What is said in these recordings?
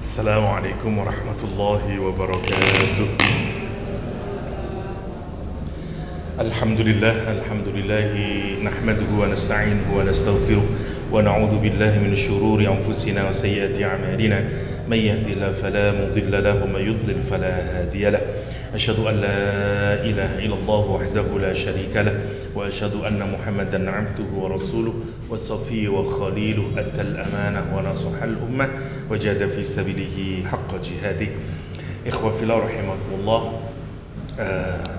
Assalamualaikum warahmatullahi wabarakatuh. Alhamdulillahi nahmaduhu wa nasta'inuhu wa nastaghfiruh wa na'udzu billahi min syururi anfusina wa sayyiati a'malina may yahdihillahu fala mudilla lahu wa may yudlil fala hadiya lahu. Asyhadu an la ilaha illallah wahdahu la syarika lah wa asyhadu anna Muhammadan 'abduhu wa rasuluh wa safiyyuhu wa khaliluhu addal amanah wa nasahal ummah wa jahada fi sabilihi haqqa jihadih. Ikhwa fillah rahimakumullah,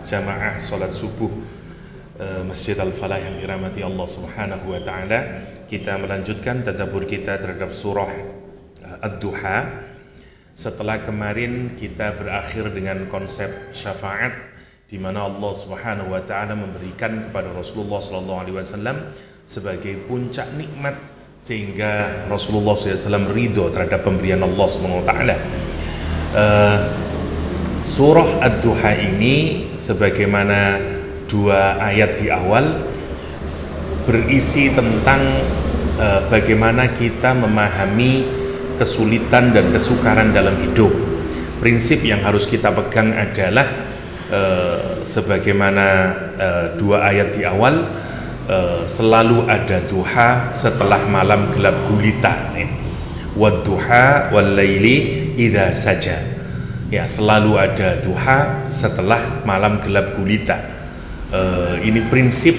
jamaah salat subuh Masjid Al-Falah yang dirahmati Allah Subhanahu wa taala. Kita melanjutkan tadabbur kita terhadap surah Ad-Duha. Setelah kemarin kita berakhir dengan konsep syafaat, di mana Allah Subhanahu wa taala memberikan kepada Rasulullah sallallahu alaihi wasallam sebagai puncak nikmat sehingga Rasulullah SAW ridho terhadap pemberian Allah Subhanahu wa taala. Surah Ad-Duha ini sebagaimana dua ayat di awal berisi tentang bagaimana kita memahami kesulitan dan kesukaran dalam hidup. Prinsip yang harus kita pegang adalah sebagaimana dua ayat di awal, selalu ada duha setelah malam gelap gulita. Wadduha wal laili idza saja. Ya, selalu ada duha setelah malam gelap gulita. Ini prinsip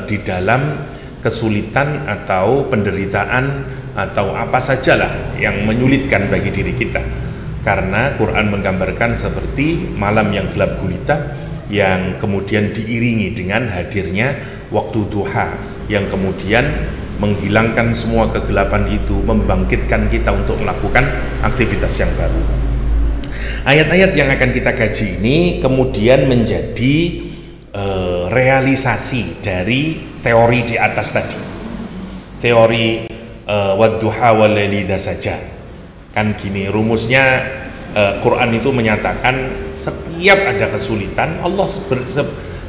di dalam kesulitan atau penderitaan atau apa sajalah yang menyulitkan bagi diri kita, karena Quran menggambarkan seperti malam yang gelap gulita yang kemudian diiringi dengan hadirnya waktu duha yang kemudian menghilangkan semua kegelapan itu, membangkitkan kita untuk melakukan aktivitas yang baru. Ayat-ayat yang akan kita kaji ini kemudian menjadi realisasi dari teori di atas tadi, teori wadduha wal laili idza saja. Kan gini rumusnya, Quran itu menyatakan setiap ada kesulitan Allah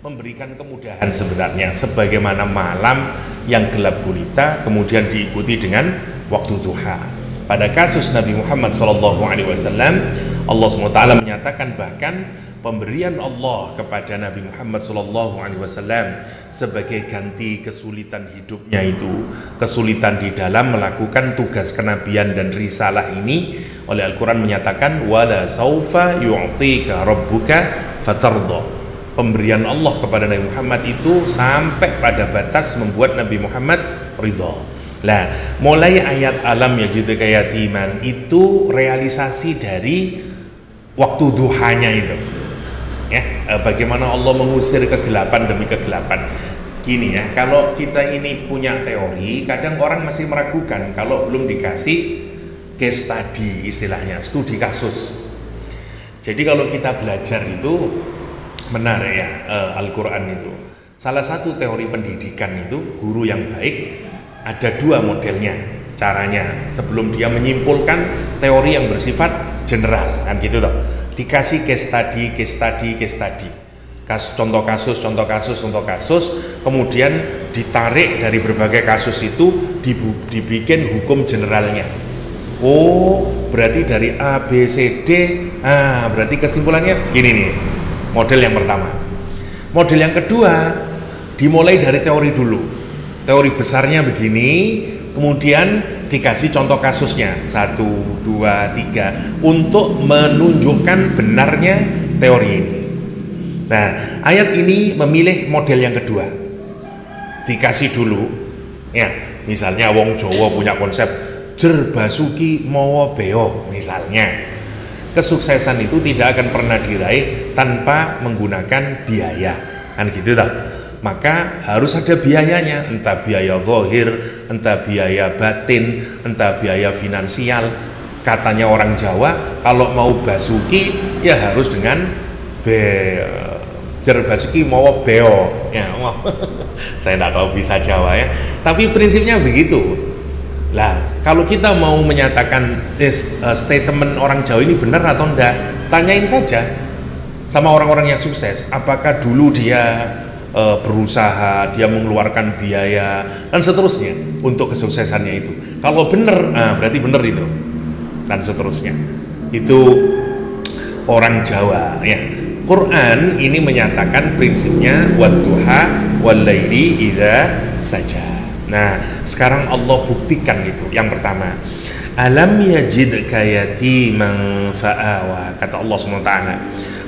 memberikan kemudahan sebenarnya, sebagaimana malam yang gelap gulita kemudian diikuti dengan waktu duha. Pada kasus Nabi Muhammad SAW, Allah SWT menyatakan bahkan pemberian Allah kepada Nabi Muhammad SAW sebagai ganti kesulitan hidupnya itu, kesulitan di dalam melakukan tugas kenabian dan risalah ini, oleh Al-Quran menyatakan wala saufa yu'tika rabbuka fatardha. Pemberian Allah kepada Nabi Muhammad itu sampai pada batas membuat Nabi Muhammad ridha. Nah, mulai ayat alam yajidka yatiman itu realisasi dari waktu duhanya itu. Ya, bagaimana Allah mengusir kegelapan demi kegelapan. Gini ya, kalau kita ini punya teori, kadang orang masih meragukan kalau belum dikasih case study, istilahnya studi kasus. Jadi kalau kita belajar itu menarik ya, Al-Quran itu. Salah satu teori pendidikan itu, guru yang baik ada dua modelnya, caranya sebelum dia menyimpulkan teori yang bersifat general, kan gitu toh. Dikasih case study, contoh kasus, kemudian ditarik dari berbagai kasus itu dibikin hukum generalnya. Oh, berarti dari A, B, C, D, berarti kesimpulannya gini nih, model yang pertama. Model yang kedua, dimulai dari teori dulu. Teori besarnya begini, kemudian dikasih contoh kasusnya 1, 2, 3 untuk menunjukkan benarnya teori ini. Nah, ayat ini memilih model yang kedua. Dikasih dulu ya, misalnya wong Jawa punya konsep jer basuki mawa beo misalnya. Kesuksesan itu tidak akan pernah diraih tanpa menggunakan biaya, kan gitu toh. Maka harus ada biayanya, entah biaya zahir, entah biaya batin, entah biaya finansial. Katanya orang Jawa, kalau mau basuki ya harus dengan jer basuki mau beo ya. Saya tidak tahu bisa Jawa ya, tapi prinsipnya begitu lah. Kalau kita mau menyatakan statement orang Jawa ini benar atau enggak, tanyain saja sama orang-orang yang sukses, apakah dulu dia berusaha, dia mengeluarkan biaya dan seterusnya untuk kesuksesannya itu. Kalau benar, berarti benar itu. dan seterusnya. Itu orang Jawa ya. Quran ini menyatakan prinsipnya wadduha wallaili idza saja. Nah, sekarang Allah buktikan itu. Yang pertama, alam yajidka yatiman fa'awa, kata Allah SWT.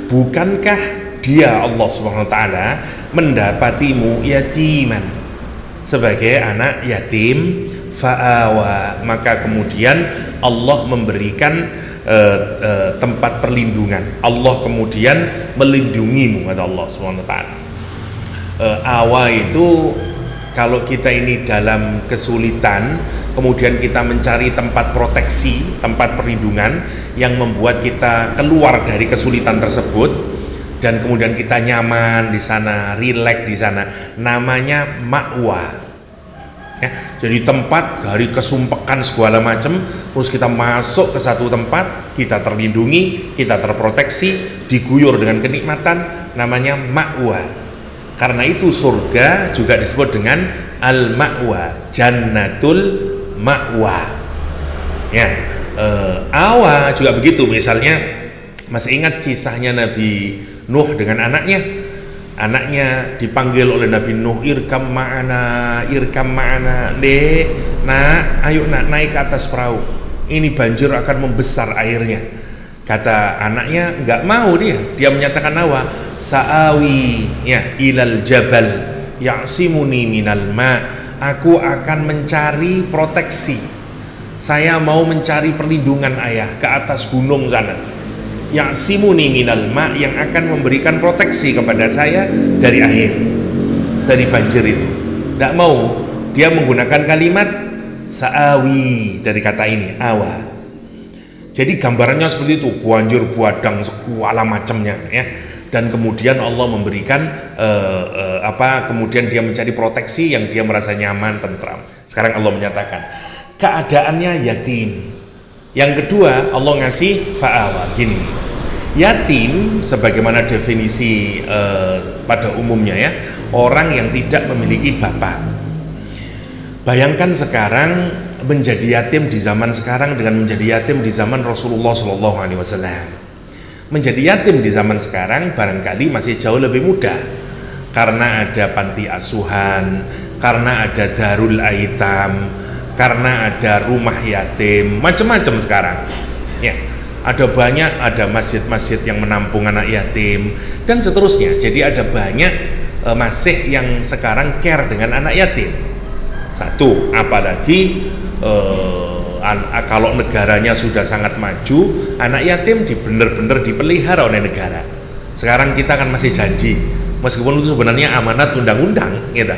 Bukankah dia Allah SWT mendapatimu yatiman, sebagai anak yatim, fa'awa, maka kemudian Allah memberikan tempat perlindungan. Allah kemudian melindungimu, kata Allah SWT. Awa itu kalau kita ini dalam kesulitan, kemudian kita mencari tempat proteksi, tempat perlindungan yang membuat kita keluar dari kesulitan tersebut, dan kemudian kita nyaman di sana, rileks di sana, namanya ma'wa. Ya, jadi tempat dari kesumpekan segala macam, terus kita masuk ke satu tempat, kita terlindungi, kita terproteksi, diguyur dengan kenikmatan, namanya ma'wa. Karena itu surga juga disebut dengan al-ma'wa, jannatul ma'wa. Ya, awa juga begitu. Misalnya masih ingat kisahnya Nabi Nuh dengan anaknya dipanggil oleh Nabi Nuh, irkam ma'ana, dek, nak, ayo nak, naik ke atas perahu, ini banjir akan membesar airnya. Kata anaknya, nggak mau dia menyatakan awa, sa'awi ya ilal jabal ya'simuni minal ma, aku akan mencari proteksi, saya mau mencari perlindungan ayah ke atas gunung sana, ya'simuni minal ma, yang akan memberikan proteksi kepada saya dari air, dari banjir itu. Tidak mau, dia menggunakan kalimat sa'awi dari kata ini, awa. Jadi gambarannya seperti itu, banjir badang segala macamnya ya. Dan kemudian Allah memberikan kemudian dia mencari proteksi yang dia merasa nyaman, tentram. Sekarang Allah menyatakan keadaannya yatim. Yang kedua, Allah ngasih fa'awa, gini. Yatim sebagaimana definisi pada umumnya ya, orang yang tidak memiliki bapak. Bayangkan sekarang menjadi yatim di zaman sekarang dengan menjadi yatim di zaman Rasulullah SAW. Menjadi yatim di zaman sekarang barangkali masih jauh lebih mudah, karena ada panti asuhan, karena ada darul aitam, karena ada rumah yatim, macam-macam sekarang ya. Ada banyak, ada masjid-masjid yang menampung anak yatim dan seterusnya. Jadi ada banyak masih yang sekarang care dengan anak yatim. Satu, apalagi kalau negaranya sudah sangat maju, anak yatim benar-benar dipelihara oleh negara. Sekarang kita kan masih janji, meskipun itu sebenarnya amanat undang-undang gitu.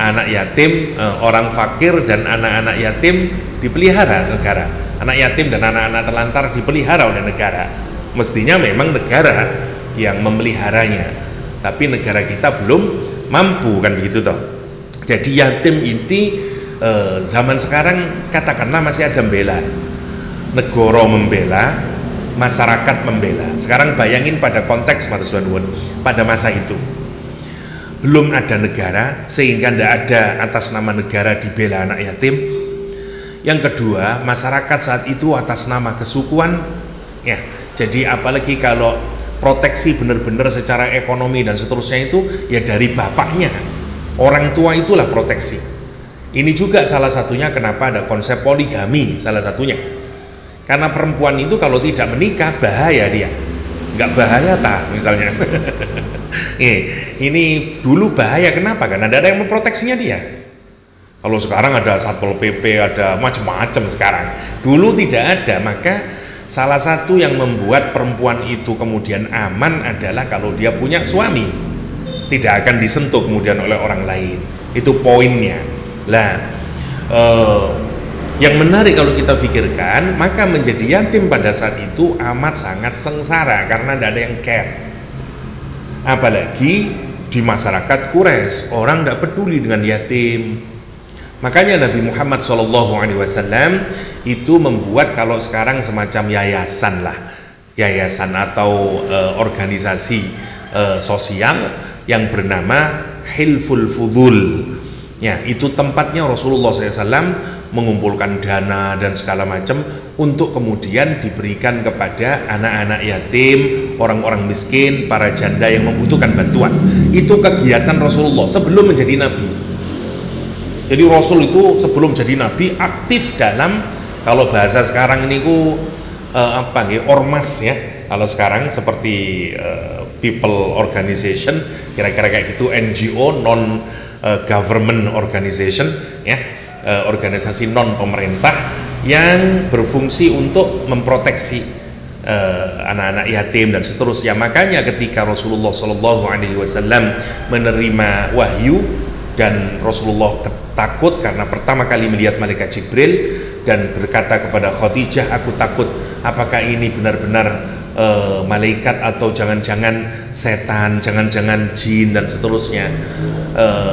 Anak yatim, orang fakir dan anak-anak yatim dipelihara negara. Anak yatim dan anak-anak terlantar dipelihara oleh negara. Mestinya memang negara yang memeliharanya, tapi negara kita belum mampu, kan begitu toh. Jadi yatim inti zaman sekarang katakanlah masih ada membela, negara membela, masyarakat membela. Sekarang bayangin pada konteks pada masa itu belum ada negara, sehingga tidak ada atas nama negara dibela anak yatim. Yang kedua, masyarakat saat itu atas nama kesukuan ya. Jadi apalagi kalau proteksi benar-benar secara ekonomi dan seterusnya itu ya dari bapaknya, orang tua itulah proteksi. Ini juga salah satunya kenapa ada konsep poligami, salah satunya karena perempuan itu kalau tidak menikah bahaya dia. Nggak bahaya tak misalnya ini dulu bahaya, kenapa? Karena ada yang memproteksinya dia. Kalau sekarang ada Satpol PP, ada macam-macam sekarang. Dulu tidak ada, maka salah satu yang membuat perempuan itu kemudian aman adalah kalau dia punya suami, tidak akan disentuh kemudian oleh orang lain. Itu poinnya. Lah, yang menarik kalau kita pikirkan, maka menjadi yatim pada saat itu amat sangat sengsara karena tidak ada yang care. Apalagi di masyarakat Quraisy, orang tidak peduli dengan yatim. Makanya Nabi Muhammad SAW itu membuat kalau sekarang semacam yayasan lah, yayasan atau organisasi sosial yang bernama Hilful Fudul. Ya, itu tempatnya Rasulullah SAW mengumpulkan dana dan segala macam untuk kemudian diberikan kepada anak-anak yatim, orang-orang miskin, para janda yang membutuhkan bantuan. Itu kegiatan Rasulullah sebelum menjadi nabi. Jadi Rasul itu sebelum jadi nabi aktif dalam, kalau bahasa sekarang ini ormas ya. Kalau sekarang seperti people organization, kira-kira kayak gitu, NGO, non government organization ya, organisasi non pemerintah yang berfungsi untuk memproteksi anak-anak yatim dan seterusnya. Makanya ketika Rasulullah Shallallahu Alaihi Wasallam menerima wahyu dan Rasulullah takut karena pertama kali melihat malaikat Jibril dan berkata kepada Khadijah, aku takut apakah ini benar-benar malaikat atau jangan-jangan setan, jangan-jangan jin dan seterusnya.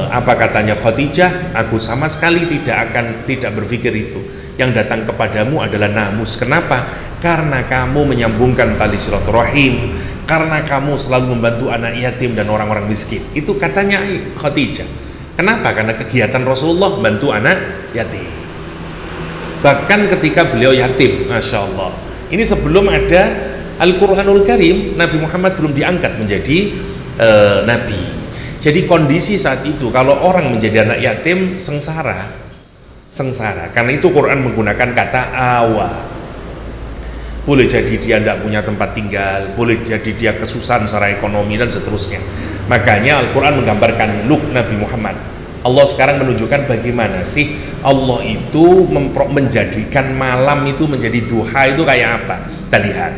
Apa katanya Khadijah? Aku sama sekali tidak berpikir itu. Yang datang kepadamu adalah namus. Kenapa? Karena kamu menyambungkan tali silaturahim, karena kamu selalu membantu anak yatim dan orang-orang miskin. Itu katanya Khadijah. Kenapa? Karena kegiatan Rasulullah membantu anak yatim. Bahkan ketika beliau yatim, Masya Allah, ini sebelum ada Al-Quranul Karim, Nabi Muhammad belum diangkat menjadi Nabi. Jadi kondisi saat itu kalau orang menjadi anak yatim sengsara. Karena itu Quran menggunakan kata awa. Boleh jadi dia tidak punya tempat tinggal, boleh jadi dia kesusahan secara ekonomi dan seterusnya. Makanya Al-Quran menggambarkan look Nabi Muhammad. Allah sekarang menunjukkan bagaimana sih Allah itu menjadikan malam itu menjadi duha, itu kayak apa? Kita lihat.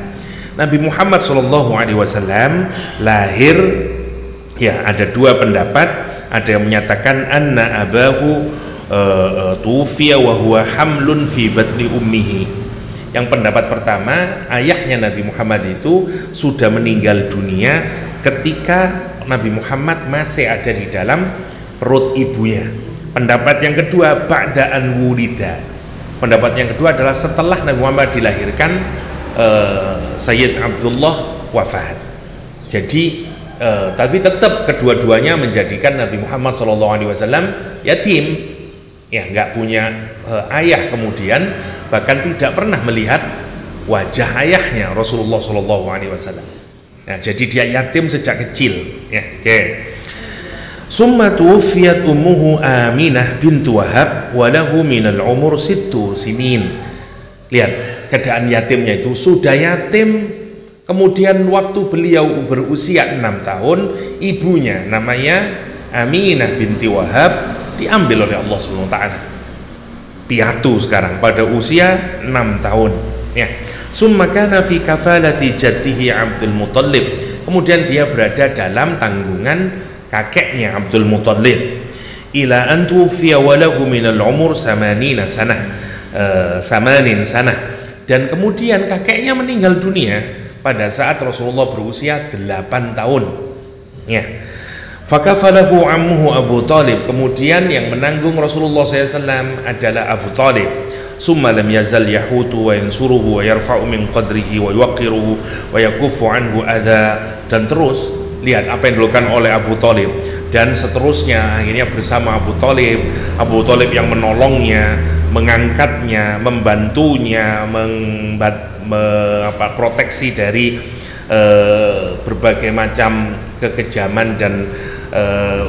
Nabi Muhammad SAW lahir, ya ada dua pendapat. Ada yang menyatakan anna abahu tufiya wa huwa hamlun fi batni ummihi. Yang pendapat pertama, ayahnya Nabi Muhammad itu sudah meninggal dunia ketika Nabi Muhammad masih ada di dalam perut ibunya. Pendapat yang kedua, ba'da'an wulida. Pendapat yang kedua adalah setelah Nabi Muhammad dilahirkan, Sayyid Abdullah wafat. Jadi tapi tetap kedua-duanya menjadikan Nabi Muhammad SAW yatim, ya nggak punya ayah, kemudian bahkan tidak pernah melihat wajah ayahnya Rasulullah SAW. Nah, jadi dia yatim sejak kecil, ya. Oke. Summa tuwfiyat ummuhu Aminah bintu Wahab wa lahu minal umur 6 sinin. Lihat keadaan yatimnya itu, sudah yatim, kemudian waktu beliau berusia 6 tahun, ibunya namanya Aminah binti Wahab diambil oleh Allah SWT, piatu sekarang pada usia 6 tahun ya. Summa kana fi kafalati jaddihi Abdul Muttalib, kemudian dia berada dalam tanggungan kakeknya Abdul Muttalib, ila an tufiya wa lahu minal umur 80 sanah, 80 sanah, dan kemudian kakeknya meninggal dunia pada saat Rasulullah berusia 8 tahun ya. Fakafalahu ammuhu Abu Talib, kemudian yang menanggung Rasulullah SAW adalah Abu Talib. Summa lam yazal yahutu wa yansuruhu wa yarfa'u min qadrihi wa yuqiruhu wa yakufu anhu adha. Dan terus lihat apa yang dilakukan oleh Abu Talib, dan seterusnya akhirnya bersama Abu Talib yang menolongnya, mengangkatnya, membantunya, proteksi dari berbagai macam kekejaman dan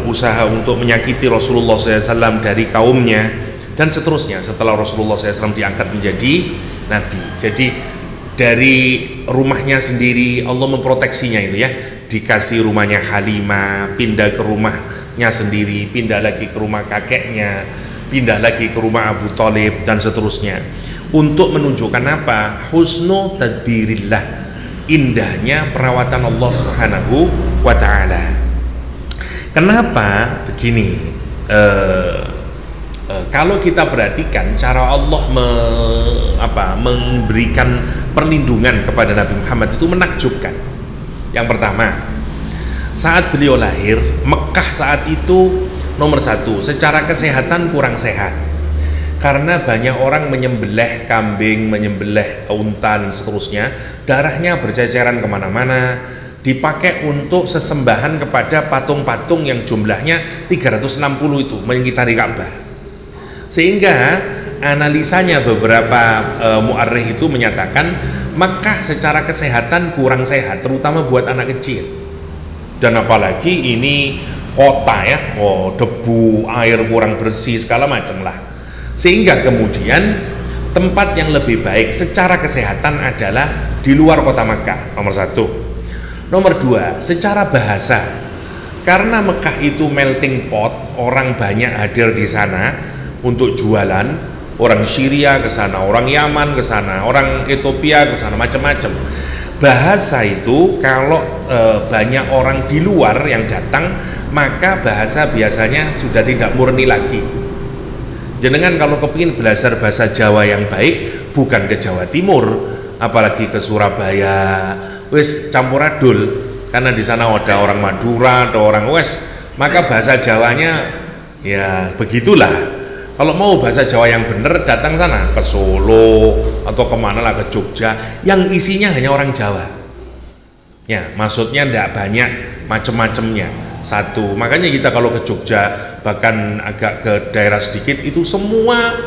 usaha untuk menyakiti Rasulullah SAW dari kaumnya dan seterusnya. Setelah Rasulullah SAW diangkat menjadi Nabi, jadi dari rumahnya sendiri Allah memproteksinya itu ya, dikasih rumahnya Halimah, pindah ke rumahnya sendiri, pindah lagi ke rumah kakeknya, pindah lagi ke rumah Abu Talib dan seterusnya, untuk menunjukkan apa? Husnu tadbirillah, indahnya perawatan Allah Subhanahu wa Ta'ala. Kenapa begini? Kalau kita perhatikan cara Allah memberikan perlindungan kepada Nabi Muhammad itu menakjubkan. Yang pertama, saat beliau lahir, Mekah saat itu nomor 1 secara kesehatan kurang sehat, karena banyak orang menyembelih kambing, menyembelih unta dan seterusnya, darahnya berceceran kemana-mana, dipakai untuk sesembahan kepada patung-patung yang jumlahnya 360 itu mengitari Ka'bah, sehingga analisanya beberapa mu'arrikh itu menyatakan Makkah secara kesehatan kurang sehat, terutama buat anak kecil. Dan apalagi ini kota ya, debu, air kurang bersih, segala macam lah. Sehingga kemudian tempat yang lebih baik secara kesehatan adalah di luar kota Makkah, nomor satu. Nomor dua, secara bahasa, karena Mekah itu melting pot, orang banyak hadir di sana untuk jualan. Orang Syria ke sana, orang Yaman ke sana, orang Ethiopia ke sana, macam-macam. Bahasa itu kalau banyak orang di luar yang datang, maka bahasa biasanya sudah tidak murni lagi. Jenengan kalau kepingin belajar bahasa Jawa yang baik, bukan ke Jawa Timur, apalagi ke Surabaya, wis campur adul, karena di sana ada orang Madura, ada orang West, maka bahasa Jawanya ya begitulah. Kalau mau bahasa Jawa yang benar, datang sana ke Solo atau kemana lah, ke Jogja, yang isinya hanya orang Jawa. Ya, maksudnya tidak banyak macam-macamnya. Satu, makanya kita kalau ke Jogja, bahkan agak ke daerah sedikit, itu semua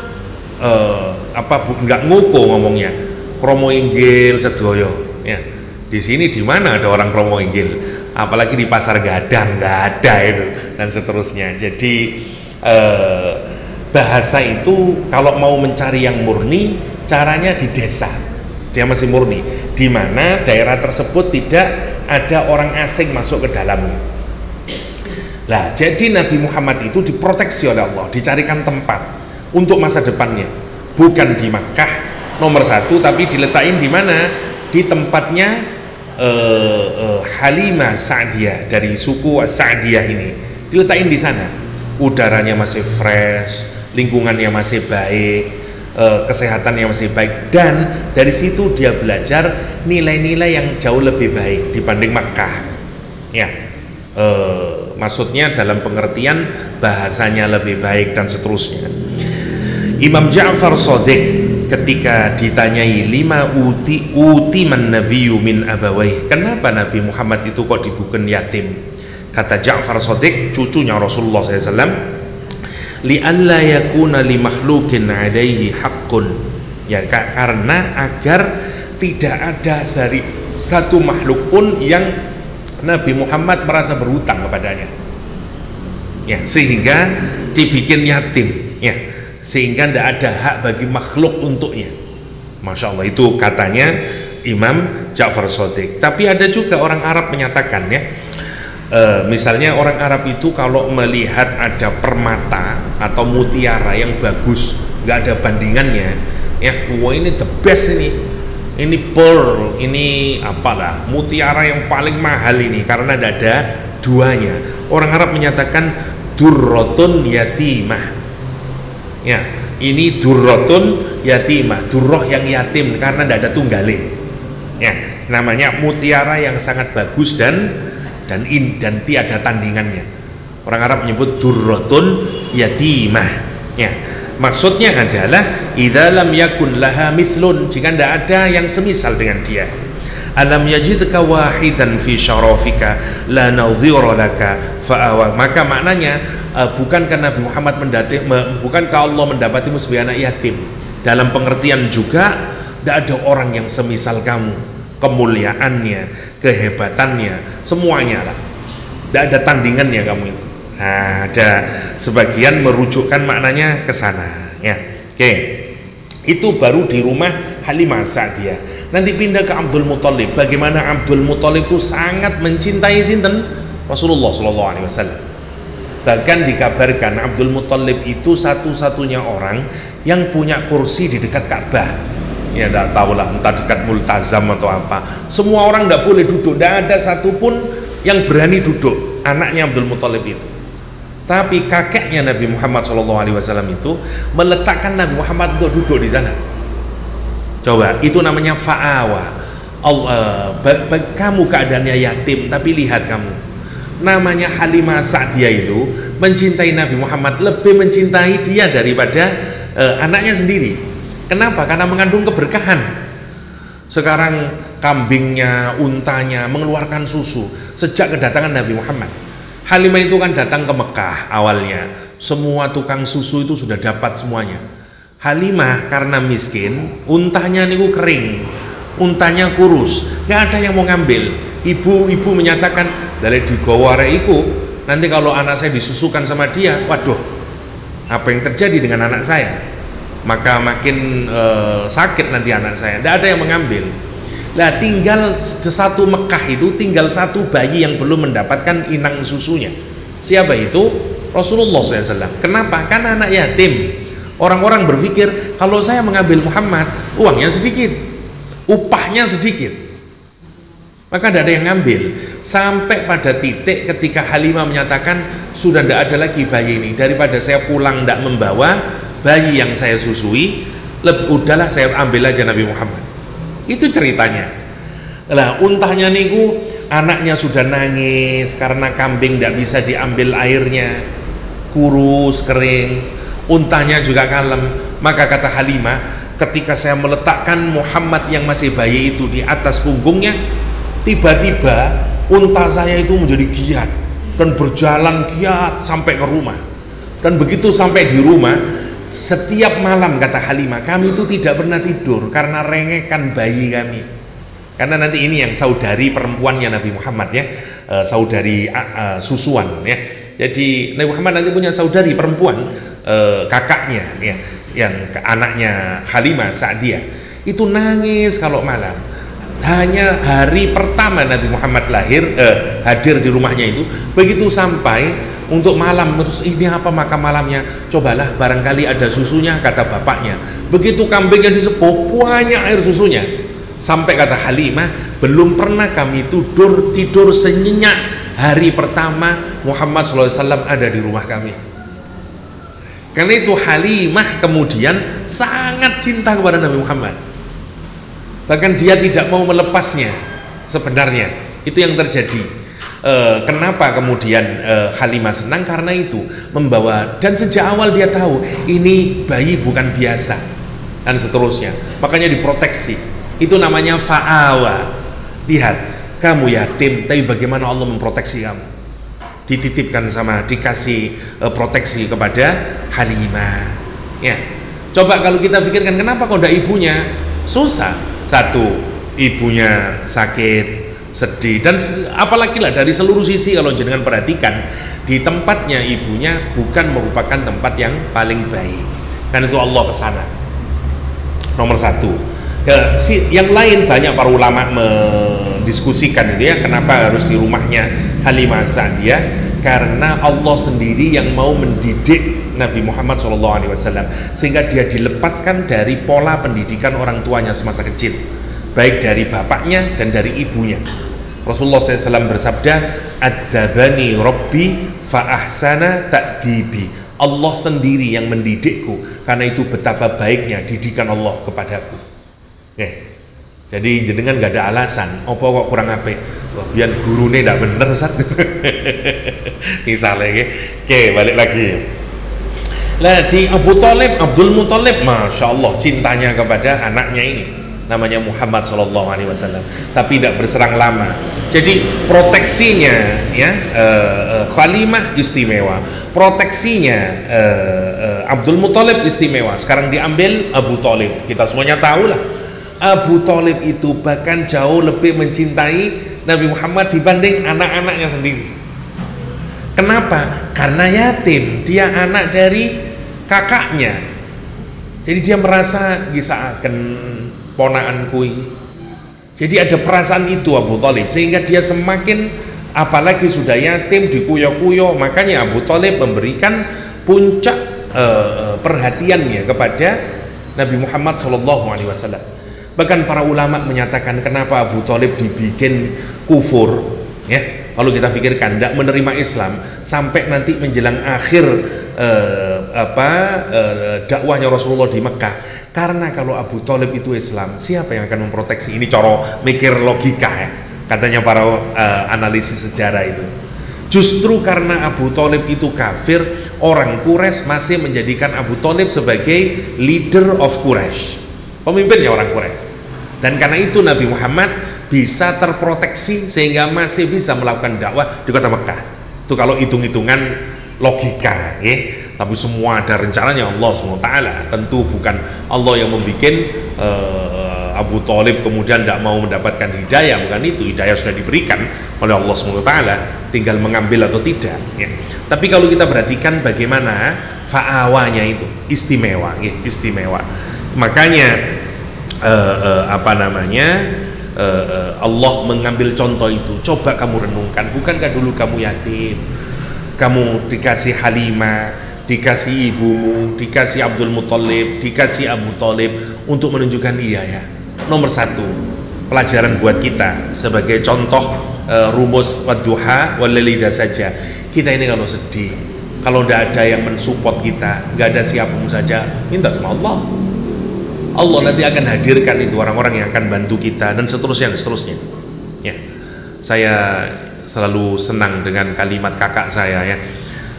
nggak ngoko ngomongnya, kromo inggil sedoyo. Ya, di sini di mana ada orang kromo inggil? Apalagi di Pasar Gadang nggak ada itu, dan seterusnya. Jadi bahasa itu kalau mau mencari yang murni, caranya di desa, dia masih murni, di mana daerah tersebut tidak ada orang asing masuk ke dalamnya. Nah, jadi Nabi Muhammad itu diproteksi oleh Allah, dicarikan tempat untuk masa depannya, bukan di Makkah nomor satu, tapi diletakin di mana? Di tempatnya Halimah Sa'diyah, dari suku Sa'diyah ini, diletakin di sana. Udaranya masih fresh, lingkungannya masih baik, kesehatannya masih baik, dan dari situ dia belajar nilai-nilai yang jauh lebih baik dibanding Makkah. Ya, maksudnya dalam pengertian bahasanya lebih baik dan seterusnya. Imam Ja'far Shadiq ketika ditanyai lima utiman nabiyyu min abawayh, kenapa Nabi Muhammad itu kok dibuken yatim? Kata Ja'far Shadiq, cucunya Rasulullah SAW, li'alla yakuna li makhlukin alaihi haqqun, ya karena agar tidak ada dari satu makhluk pun yang Nabi Muhammad merasa berhutang kepadanya, ya, sehingga dibikin yatim, ya, sehingga tidak ada hak bagi makhluk untuknya. Masya Allah, itu katanya Imam Ja'far Shadiq. Tapi ada juga orang Arab menyatakan, ya, misalnya orang Arab itu kalau melihat ada permata atau mutiara yang bagus, nggak ada bandingannya, ya, wah ini the best ini pearl, ini apalah, mutiara yang paling mahal ini, karena tidak ada duanya. Orang Arab menyatakan durrotun yatimah, ya, ini durrotun yatimah, durroh yang yatim karena tidak ada tunggale, ya, namanya mutiara yang sangat bagus dan tiada tandingannya. Orang Arab menyebut durratun yatimah, ya. Maksudnya adalah idza lam yakun laha mithlun, jika tidak ada yang semisal dengan dia. Alam yajidka wahidan fi syarafika la nadhira laka fa'awa. Maka maknanya bukankah Nabi Muhammad bukankah Allah mendapatimu sebagai anak yatim? Dalam pengertian juga tidak ada orang yang semisal kamu, kemuliaannya, kehebatannya, semuanya lah, tidak ada tandingannya kamu itu. Nah, ada sebagian merujukkan maknanya ke sana, ya. Oke, itu baru di rumah Halimah Sa'diyah. Nanti pindah ke Abdul Muthalib. Bagaimana Abdul Muthalib itu sangat mencintai sinten? Rasulullah SAW. Bahkan dikabarkan Abdul Muthalib itu satu-satunya orang yang punya kursi di dekat Ka'bah. Ya tidak tahu lah, entah dekat multazam atau apa. Semua orang tidak boleh duduk, tidak ada satupun yang berani duduk, anaknya Abdul Muthalib itu. Tapi kakeknya Nabi Muhammad SAW itu meletakkan Nabi Muhammad untuk duduk di sana. Coba, itu namanya fa'awa. Kamu keadaannya yatim, tapi lihat kamu, namanya Halimah Sa'diyah itu mencintai Nabi Muhammad, lebih mencintai dia daripada anaknya sendiri. Kenapa? Karena mengandung keberkahan. Sekarang kambingnya, untanya mengeluarkan susu sejak kedatangan Nabi Muhammad. Halimah itu kan datang ke Mekah awalnya, semua tukang susu itu sudah dapat semuanya. Halimah karena miskin, untahnya niku kering, untahnya kurus, nggak ada yang mau ngambil. Ibu menyatakan, dari digawa arek iku, nanti kalau anak saya disusukan sama dia, waduh, apa yang terjadi dengan anak saya? Maka makin sakit nanti anak saya. Nggak ada yang mengambil. Lah tinggal satu Mekah itu, tinggal satu bayi yang belum mendapatkan inang susunya. Siapa itu? Rasulullah SAW. Kenapa? Karena anak yatim. Orang-orang berpikir kalau saya mengambil Muhammad, uangnya sedikit, upahnya sedikit, maka tidak ada yang ngambil. Sampai pada titik ketika Halimah menyatakan, sudah tidak ada lagi bayi ini, daripada saya pulang tidak membawa bayi yang saya susui, udahlah saya ambil aja Nabi Muhammad. Itu ceritanya. Lah untahnya niku, anaknya sudah nangis karena kambing tidak bisa diambil airnya, kurus, kering. Untahnya juga kalem. Maka kata Halimah, ketika saya meletakkan Muhammad yang masih bayi itu di atas punggungnya, tiba-tiba unta saya itu menjadi giat dan berjalan giat sampai ke rumah. Dan begitu sampai di rumah, setiap malam kata Halimah, kami itu tidak pernah tidur karena rengekan bayi kami. Karena nanti ini yang saudari perempuannya Nabi Muhammad ya, saudari susuan ya. Jadi Nabi Muhammad nanti punya saudari perempuan, kakaknya ya, yang anaknya Halimah Sa'diyah itu nangis kalau malam. Hanya hari pertama Nabi Muhammad hadir di rumahnya itu, begitu sampai untuk malam, terus ini apa makan malamnya, cobalah barangkali ada susunya, kata bapaknya. Begitu kambingnya disepuh, banyak air susunya. Sampai kata Halimah, belum pernah kami tidur senyenyak hari pertama Muhammad SAW ada di rumah kami. Karena itu Halimah kemudian sangat cinta kepada Nabi Muhammad, bahkan dia tidak mau melepasnya sebenarnya. Itu yang terjadi. Kenapa kemudian Halimah senang? Karena itu membawa, dan sejak awal dia tahu ini bayi bukan biasa dan seterusnya, makanya diproteksi. Itu namanya fa'awa. Lihat, kamu yatim, tapi bagaimana Allah memproteksi kamu, dititipkan dikasih proteksi kepada Halimah ya. Coba kalau kita pikirkan, kenapa kok tidak ibunya? Susah. Satu, ibunya sakit, sedih, dan apalagi lah dari seluruh sisi. Kalau jenengan perhatikan, di tempatnya ibunya bukan merupakan tempat yang paling baik, kan itu Allah kesana nomor satu. Yang lain banyak para ulama mendiskusikan itu ya, kenapa harus di rumahnya Halimah Sa'diyah? Karena Allah sendiri yang mau mendidik Nabi Muhammad SAW, sehingga dia dilepaskan dari pola pendidikan orang tuanya semasa kecil, baik dari bapaknya dan dari ibunya. Rasulullah SAW bersabda, "Adzabani Rabbi fa ahsana ta'dibi." Allah sendiri yang mendidikku, karena itu betapa baiknya didikan Allah kepadaku. Jadi jenengan gak ada alasan opo kok kurang apik, wah biar gurune ndak bener Ustaz. Misalnya balik lagi lah di Abdul Muthalib, Masya Allah cintanya kepada anaknya ini namanya Muhammad SAW, tapi tidak berserang lama. Jadi proteksinya ya, Halimah istimewa, proteksinya Abdul Muthalib istimewa. Sekarang diambil Abu Thalib, kita semuanya tahu lah, Abu Thalib itu bahkan jauh lebih mencintai Nabi Muhammad dibanding anak-anaknya sendiri. Kenapa? Karena yatim, dia anak dari kakaknya. Jadi dia merasa bisa akan ponaanku ini. Jadi ada perasaan itu Abu Thalib, sehingga dia semakin, apalagi sudah yatim, dikuyo-kuyo. Makanya Abu Thalib memberikan puncak perhatiannya kepada Nabi Muhammad SAW. Bahkan para ulama menyatakan kenapa Abu Thalib dibikin kufur ya, kalau kita pikirkan tidak menerima Islam sampai nanti menjelang akhir dakwahnya Rasulullah di Mekah. Karena kalau Abu Thalib itu Islam, siapa yang akan memproteksi? Ini coro mikir logika ya, katanya para analisis sejarah itu. Justru karena Abu Thalib itu kafir, orang Quraisy masih menjadikan Abu Thalib sebagai leader of Quraisy, pemimpinnya orang Quraisy. Dan karena itu Nabi Muhammad bisa terproteksi sehingga masih bisa melakukan dakwah di kota Mekah. Itu kalau hitung-hitungan logika ya. tapi semua ada rencananya Allah SWT. Tentu bukan Allah yang membuat Abu Thalib kemudian tidak mau mendapatkan hidayah, bukan itu. Hidayah sudah diberikan oleh Allah SWT, tinggal mengambil atau tidak ya. Tapi kalau kita perhatikan bagaimana fa'awanya itu istimewa ya, istimewa. Makanya Allah mengambil contoh itu. Coba kamu renungkan, bukankah dulu kamu yatim, kamu dikasih Halimah, dikasih ibumu, dikasih Abdul Muthalib, dikasih Abu Thalib untuk menunjukkan iya ya. Nomor satu, pelajaran buat kita sebagai contoh rumus wadduha walaili idza saja. Kita ini kalau sedih, kalau tidak ada yang mensupport kita, nggak ada siapapun saja, minta sama Allah. Allah nanti akan hadirkan itu orang-orang yang akan bantu kita dan seterusnya dan seterusnya. Ya, saya selalu senang dengan kalimat kakak saya ya.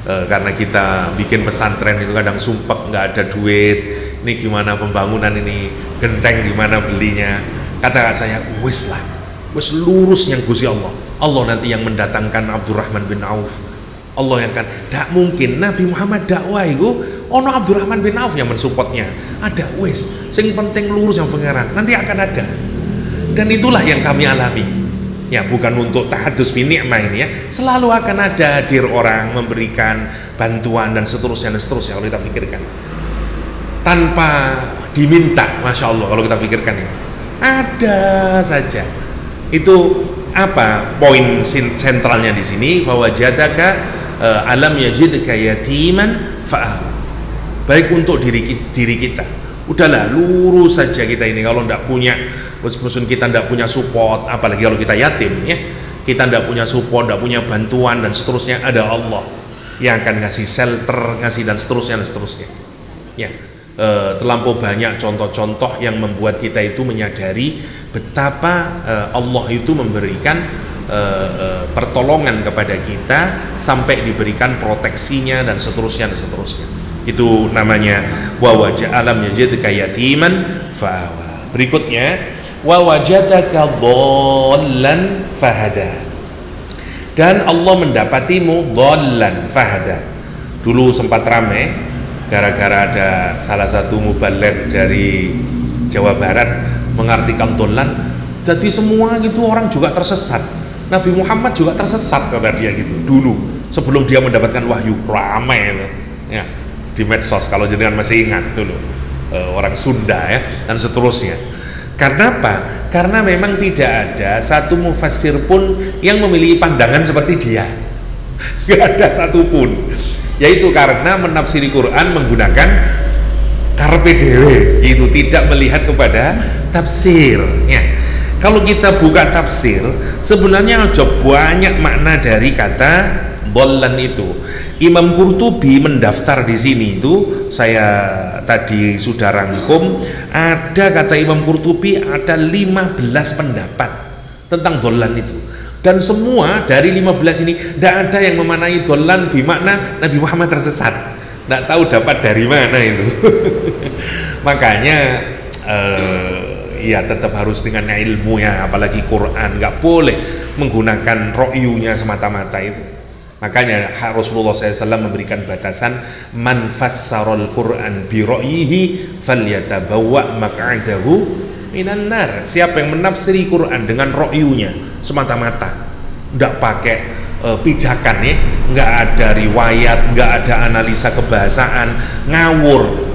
Karena kita bikin pesantren itu kadang sumpek, nggak ada duit, ini gimana pembangunan ini, genteng gimana belinya. Kata saya, wis lah, wis lurus yang Gusti Allah. Allah nanti yang mendatangkan Abdurrahman bin Auf. Allah yang kan, tidak mungkin Nabi Muhammad dakwah itu ono Abdurrahman bin Auf yang mensupportnya. Ada wis, sing penting lurus yang pengarang, nanti akan ada. Dan itulah yang kami alami. Ya, bukan untuk tahadus bi ni'mah ini ya, selalu akan ada hadir orang memberikan bantuan dan seterusnya kalau kita pikirkan tanpa diminta. Masya Allah, kalau kita pikirkan itu ada saja. Itu apa poin sentralnya di sini? Fawajadaka alam yajidka yatiman fa'awa. Baik untuk diri kita, udahlah lurus saja kita ini. Kalau tidak punya, meskipun kita tidak punya support, apalagi kalau kita yatim ya, kita tidak punya support, tidak punya bantuan dan seterusnya, ada Allah yang akan ngasih shelter, ngasih dan seterusnya ya. Terlampau banyak contoh-contoh yang membuat kita itu menyadari betapa Allah itu memberikan pertolongan kepada kita sampai diberikan proteksinya dan seterusnya. Itu namanya wa alam yajidka yatiman fa'awa. Berikutnya wa wajadaka dhallan fahada. Dan Allah mendapatimu dhallan fahada. Dulu sempat ramai gara-gara ada salah satu mubaligh dari Jawa Barat mengartikan dhallan, jadi semua gitu orang juga tersesat. Nabi Muhammad juga tersesat kata dia gitu dulu sebelum dia mendapatkan wahyu. Ramai itu ya di medsos kalau jenengan masih ingat dulu, orang Sunda ya dan seterusnya. Karena apa? Karena memang tidak ada satu mufassir pun yang memiliki pandangan seperti dia. Gak ada satupun. Yaitu karena menafsiri Quran menggunakan karpe dewe, itu tidak melihat kepada tafsir ya. Kalau kita buka tafsir, sebenarnya ada banyak makna dari kata dhallan itu. Imam Qurtubi mendaftar di sini itu, saya tadi sudah rangkum, ada kata Imam Qurtubi ada 15 pendapat tentang dhallan itu. Dan semua dari 15 ini tidak ada yang memaknai dhallan bermakna Nabi Muhammad tersesat. Tidak tahu dapat dari mana itu. Makanya ya tetap harus dengan ilmu ya, apalagi Quran, nggak boleh menggunakan ro'yunya semata-mata itu. Makanya Rasulullah SAW memberikan batasan man fassarul Quran bi ra'yihi falyatabawwa maq'adahu minan nar. Siapa yang menafsiri Quran dengan ro'yunya semata-mata, nggak pakai pijakan ya, nggak ada riwayat, nggak ada analisa kebahasaan, ngawur.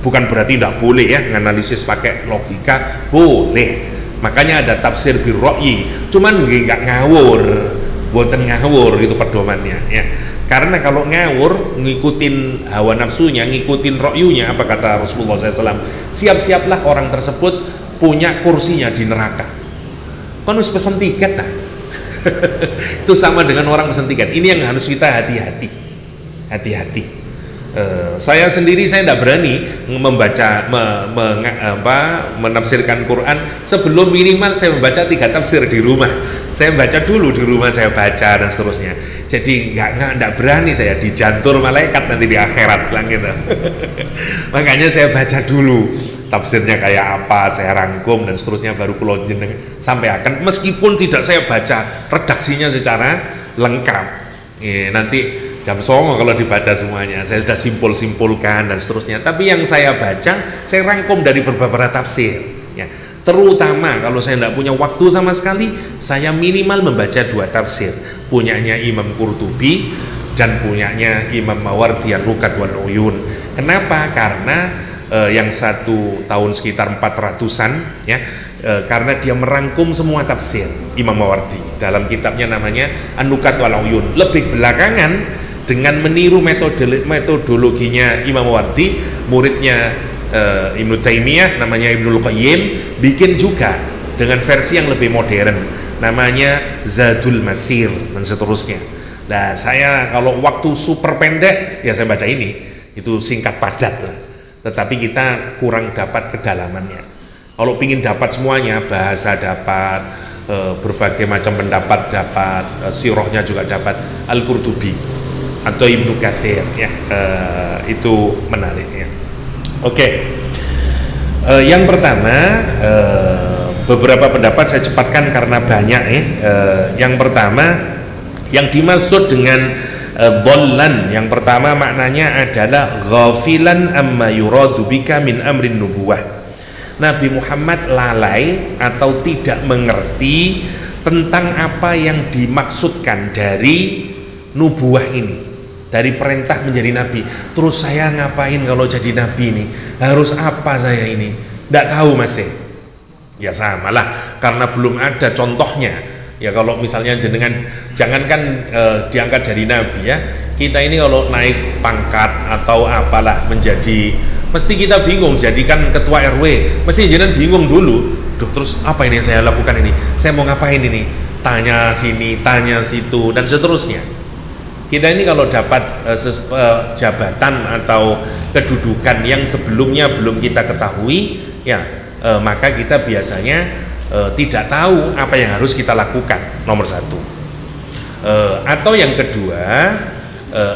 Bukan berarti tidak boleh ya nganalisis pakai logika, boleh. Makanya ada tafsir bir ra'yi, cuman nggak ngawur. Buatan ngawur itu pedomannya ya. Karena kalau ngawur ngikutin hawa nafsunya, ngikutin ro'yunya, apa kata Rasulullah SAW, siap-siaplah orang tersebut punya kursinya di neraka. Kan harus pesan tiket nah. Itu sama dengan orang pesan tiket. Ini yang harus kita hati-hati. Saya sendiri saya tidak berani membaca menafsirkan Quran sebelum minimal saya membaca 3 tafsir di rumah. Saya baca dulu di rumah, saya baca dan seterusnya. Jadi nggak berani saya dijantur malaikat nanti di akhirat bilang gitu. Makanya saya baca dulu tafsirnya kayak apa, saya rangkum dan seterusnya, baru kula sampai akan, meskipun tidak saya baca redaksinya secara lengkap. Nanti jam songo kalau dibaca semuanya. Saya sudah simpul-simpulkan dan seterusnya. Tapi yang saya baca, saya rangkum dari beberapa tafsir. Ya. Terutama kalau saya tidak punya waktu sama sekali, saya minimal membaca 2 tafsir. Punyanya Imam Qurtubi dan punyanya Imam Mawardi Ar-Ruqat wal Uyun. Kenapa? Karena yang satu tahun sekitar 400-an ya, karena dia merangkum semua tafsir Imam Mawardi dalam kitabnya namanya An-Nukat wal Uyun. Lebih belakangan dengan meniru metodologinya Imam Mawardi, muridnya Ibnu Taimiyah namanya Ibnul Qayyim bikin juga dengan versi yang lebih modern namanya Zadul Masir dan seterusnya. Nah, saya kalau waktu super pendek ya saya baca ini, itu singkat padat lah. Tetapi kita kurang dapat kedalamannya. Kalau pingin dapat semuanya, bahasa dapat, berbagai macam pendapat dapat, sirahnya juga dapat, Al-Qurtubi atau Ibnu Katsir ya, itu menarik ya. Oke. Yang pertama, beberapa pendapat saya cepatkan karena banyak ya. Yang pertama, yang dimaksud dengan dhallan, yang pertama maknanya adalah ghafilan amma yuradu bika min amrin nubuwah. Nabi Muhammad lalai atau tidak mengerti tentang apa yang dimaksudkan dari nubuwah ini, dari perintah menjadi nabi. Terus saya ngapain kalau jadi nabi ini? Harus apa saya ini? Tidak tahu masih. Ya samalah, karena belum ada contohnya. Ya kalau misalnya jenengan jangankan diangkat jadi nabi ya, kita ini kalau naik pangkat atau apalah menjadi, mesti kita bingung. Jadikan ketua RW, mesti jenengan bingung dulu. Duh, terus apa ini saya lakukan ini? Saya mau ngapain ini? Tanya sini, tanya situ dan seterusnya. Kita ini kalau dapat jabatan atau kedudukan yang sebelumnya belum kita ketahui, ya maka kita biasanya tidak tahu apa yang harus kita lakukan, nomor satu. Atau yang kedua,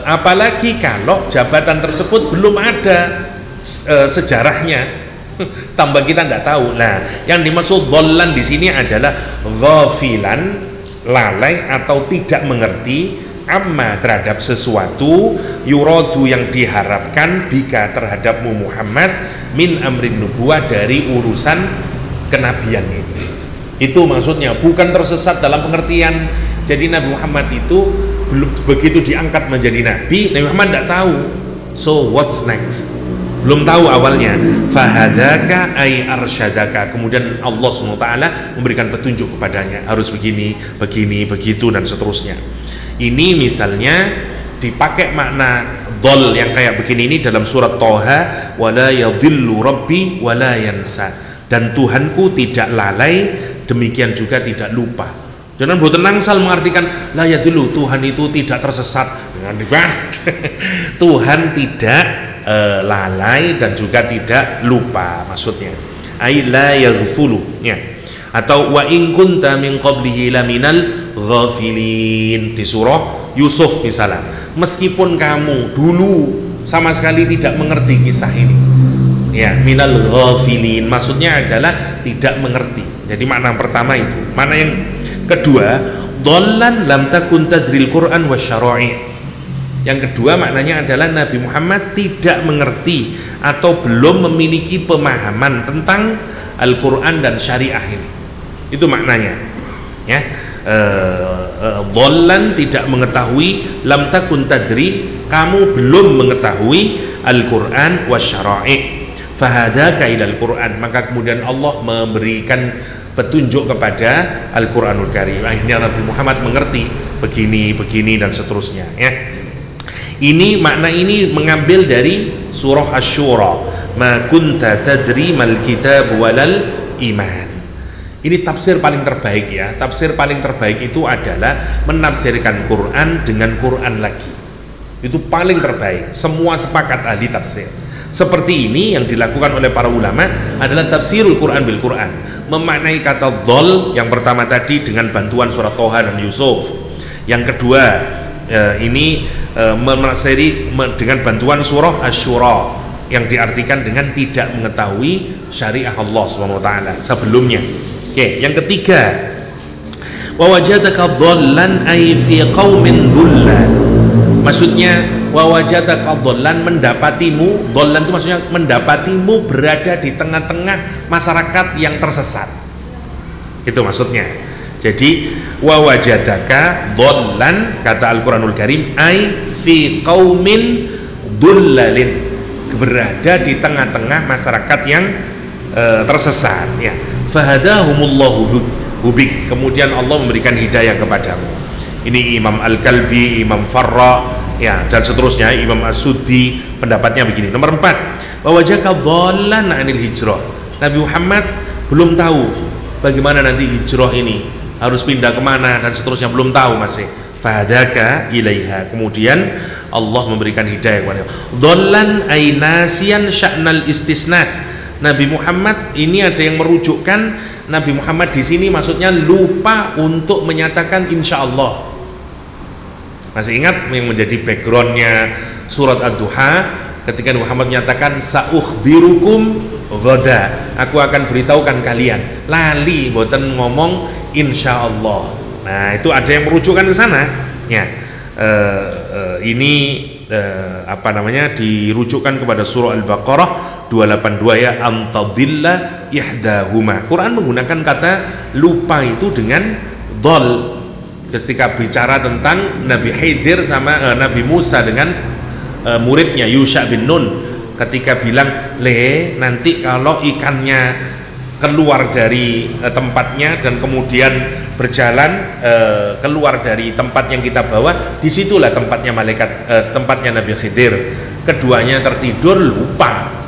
apalagi kalau jabatan tersebut belum ada sejarahnya, tambah kita tidak tahu. Nah, yang dimaksud dhallan di sini adalah ghafilan, lalai atau tidak mengerti, amma terhadap sesuatu, yuradu yang diharapkan, bika terhadapmu Muhammad, min amrin nubuwah dari urusan kenabian ini. Itu maksudnya, bukan tersesat dalam pengertian jadi Nabi Muhammad itu belum begitu diangkat menjadi nabi, Nabi Muhammad tidak tahu. So what's next? Belum tahu awalnya. Fahadaka ay arsyadaka. Kemudian Allah SWT memberikan petunjuk kepadanya, harus begini, begini, begitu dan seterusnya. Ini misalnya dipakai makna dhal yang kayak begini ini dalam surat Thaha, wala yadhillu rabbi wala yansa. Dan Tuhanku tidak lalai, demikian juga tidak lupa. Jangan boten nangsal mengartikan la yadhillu, Tuhan itu tidak tersesat. Tuhan tidak lalai dan juga tidak lupa maksudnya. Ai la yaghfulu ya. Atau wa in kunta min qablihi laminal ghafilin di surah Yusuf misalnya. Meskipun kamu dulu sama sekali tidak mengerti kisah ini. Ya, minal ghafilin maksudnya adalah tidak mengerti. Jadi makna pertama itu. Makna yang kedua, dhallan lam takun tadril Quran wasyara'i. Yang kedua maknanya adalah Nabi Muhammad tidak mengerti atau belum memiliki pemahaman tentang Al-Quran dan syariah ini. Itu maknanya. Ya. Dhallan tidak mengetahui, lam takun tadri kamu belum mengetahui Al-Quran wasyara'i. Fahadaka ilal Quran, maka kemudian Allah memberikan petunjuk kepada Al-Quranul Karim. Akhirnya Nabi Muhammad mengerti begini, begini dan seterusnya ya. Ini makna ini mengambil dari surah Asy-Syura, ma kunta tadri mal kitab walal iman. Ini tafsir paling terbaik ya. Tafsir paling terbaik itu adalah menafsirkan Quran dengan Quran lagi. Itu paling terbaik. Semua sepakat ahli tafsir. Seperti ini yang dilakukan oleh para ulama adalah tafsirul Quran bil Quran, memaknai kata dhal yang pertama tadi dengan bantuan surat Thaha dan Yusuf. Yang kedua ini menafsiri dengan bantuan surah Asy-Syura yang diartikan dengan tidak mengetahui syariah Allah Subhanahu wa taala sebelumnya. Oke, yang ketiga, wa wajadaka dhallan ay fi qaumin dhullal. Maksudnya wawajadaka dhallan, mendapatimu, dhallan itu maksudnya mendapatimu berada di tengah-tengah masyarakat yang tersesat. Itu maksudnya. Jadi wawajadaka dhallan, kata Al-Qur'anul Karim, ai fi qaumin dullalin, berada di tengah-tengah masyarakat yang tersesat, ya. Fahadahumullahu hubik, kemudian Allah memberikan hidayah kepadamu. Ini Imam Al-Kalbi, Imam Farra, ya, dan seterusnya. Imam As-Suddi pendapatnya begini. Nomor 4, wawajaka dhallan anil hijrah. Nabi Muhammad belum tahu bagaimana nanti hijrah ini, harus pindah kemana dan seterusnya, belum tahu masih. Fahadaka ilaiha, kemudian Allah memberikan hidayah kepada dhallan ay nasiyan sya'nal istisna. Nabi Muhammad ini ada yang merujukkan Nabi Muhammad di sini maksudnya lupa untuk menyatakan insya Allah. Masih ingat yang menjadi backgroundnya surat Ad-Duha ketika Muhammad menyatakan sa'ukhbirukum ghoda, aku akan beritahukan kalian, lali boten ngomong insya Allah. Nah, itu ada yang merujukkan ke sana, ya. Ini apa namanya, dirujukkan kepada surah Al-Baqarah 282, ya, antadilla ihdahuma. Quran menggunakan kata lupa itu dengan dhal ketika bicara tentang Nabi Khidir sama Nabi Musa dengan muridnya Yusha bin Nun, ketika bilang nanti kalau ikannya keluar dari tempatnya dan kemudian berjalan keluar dari tempat yang kita bawa, disitulah tempatnya malaikat, tempatnya Nabi Khidir. Keduanya tertidur, lupa.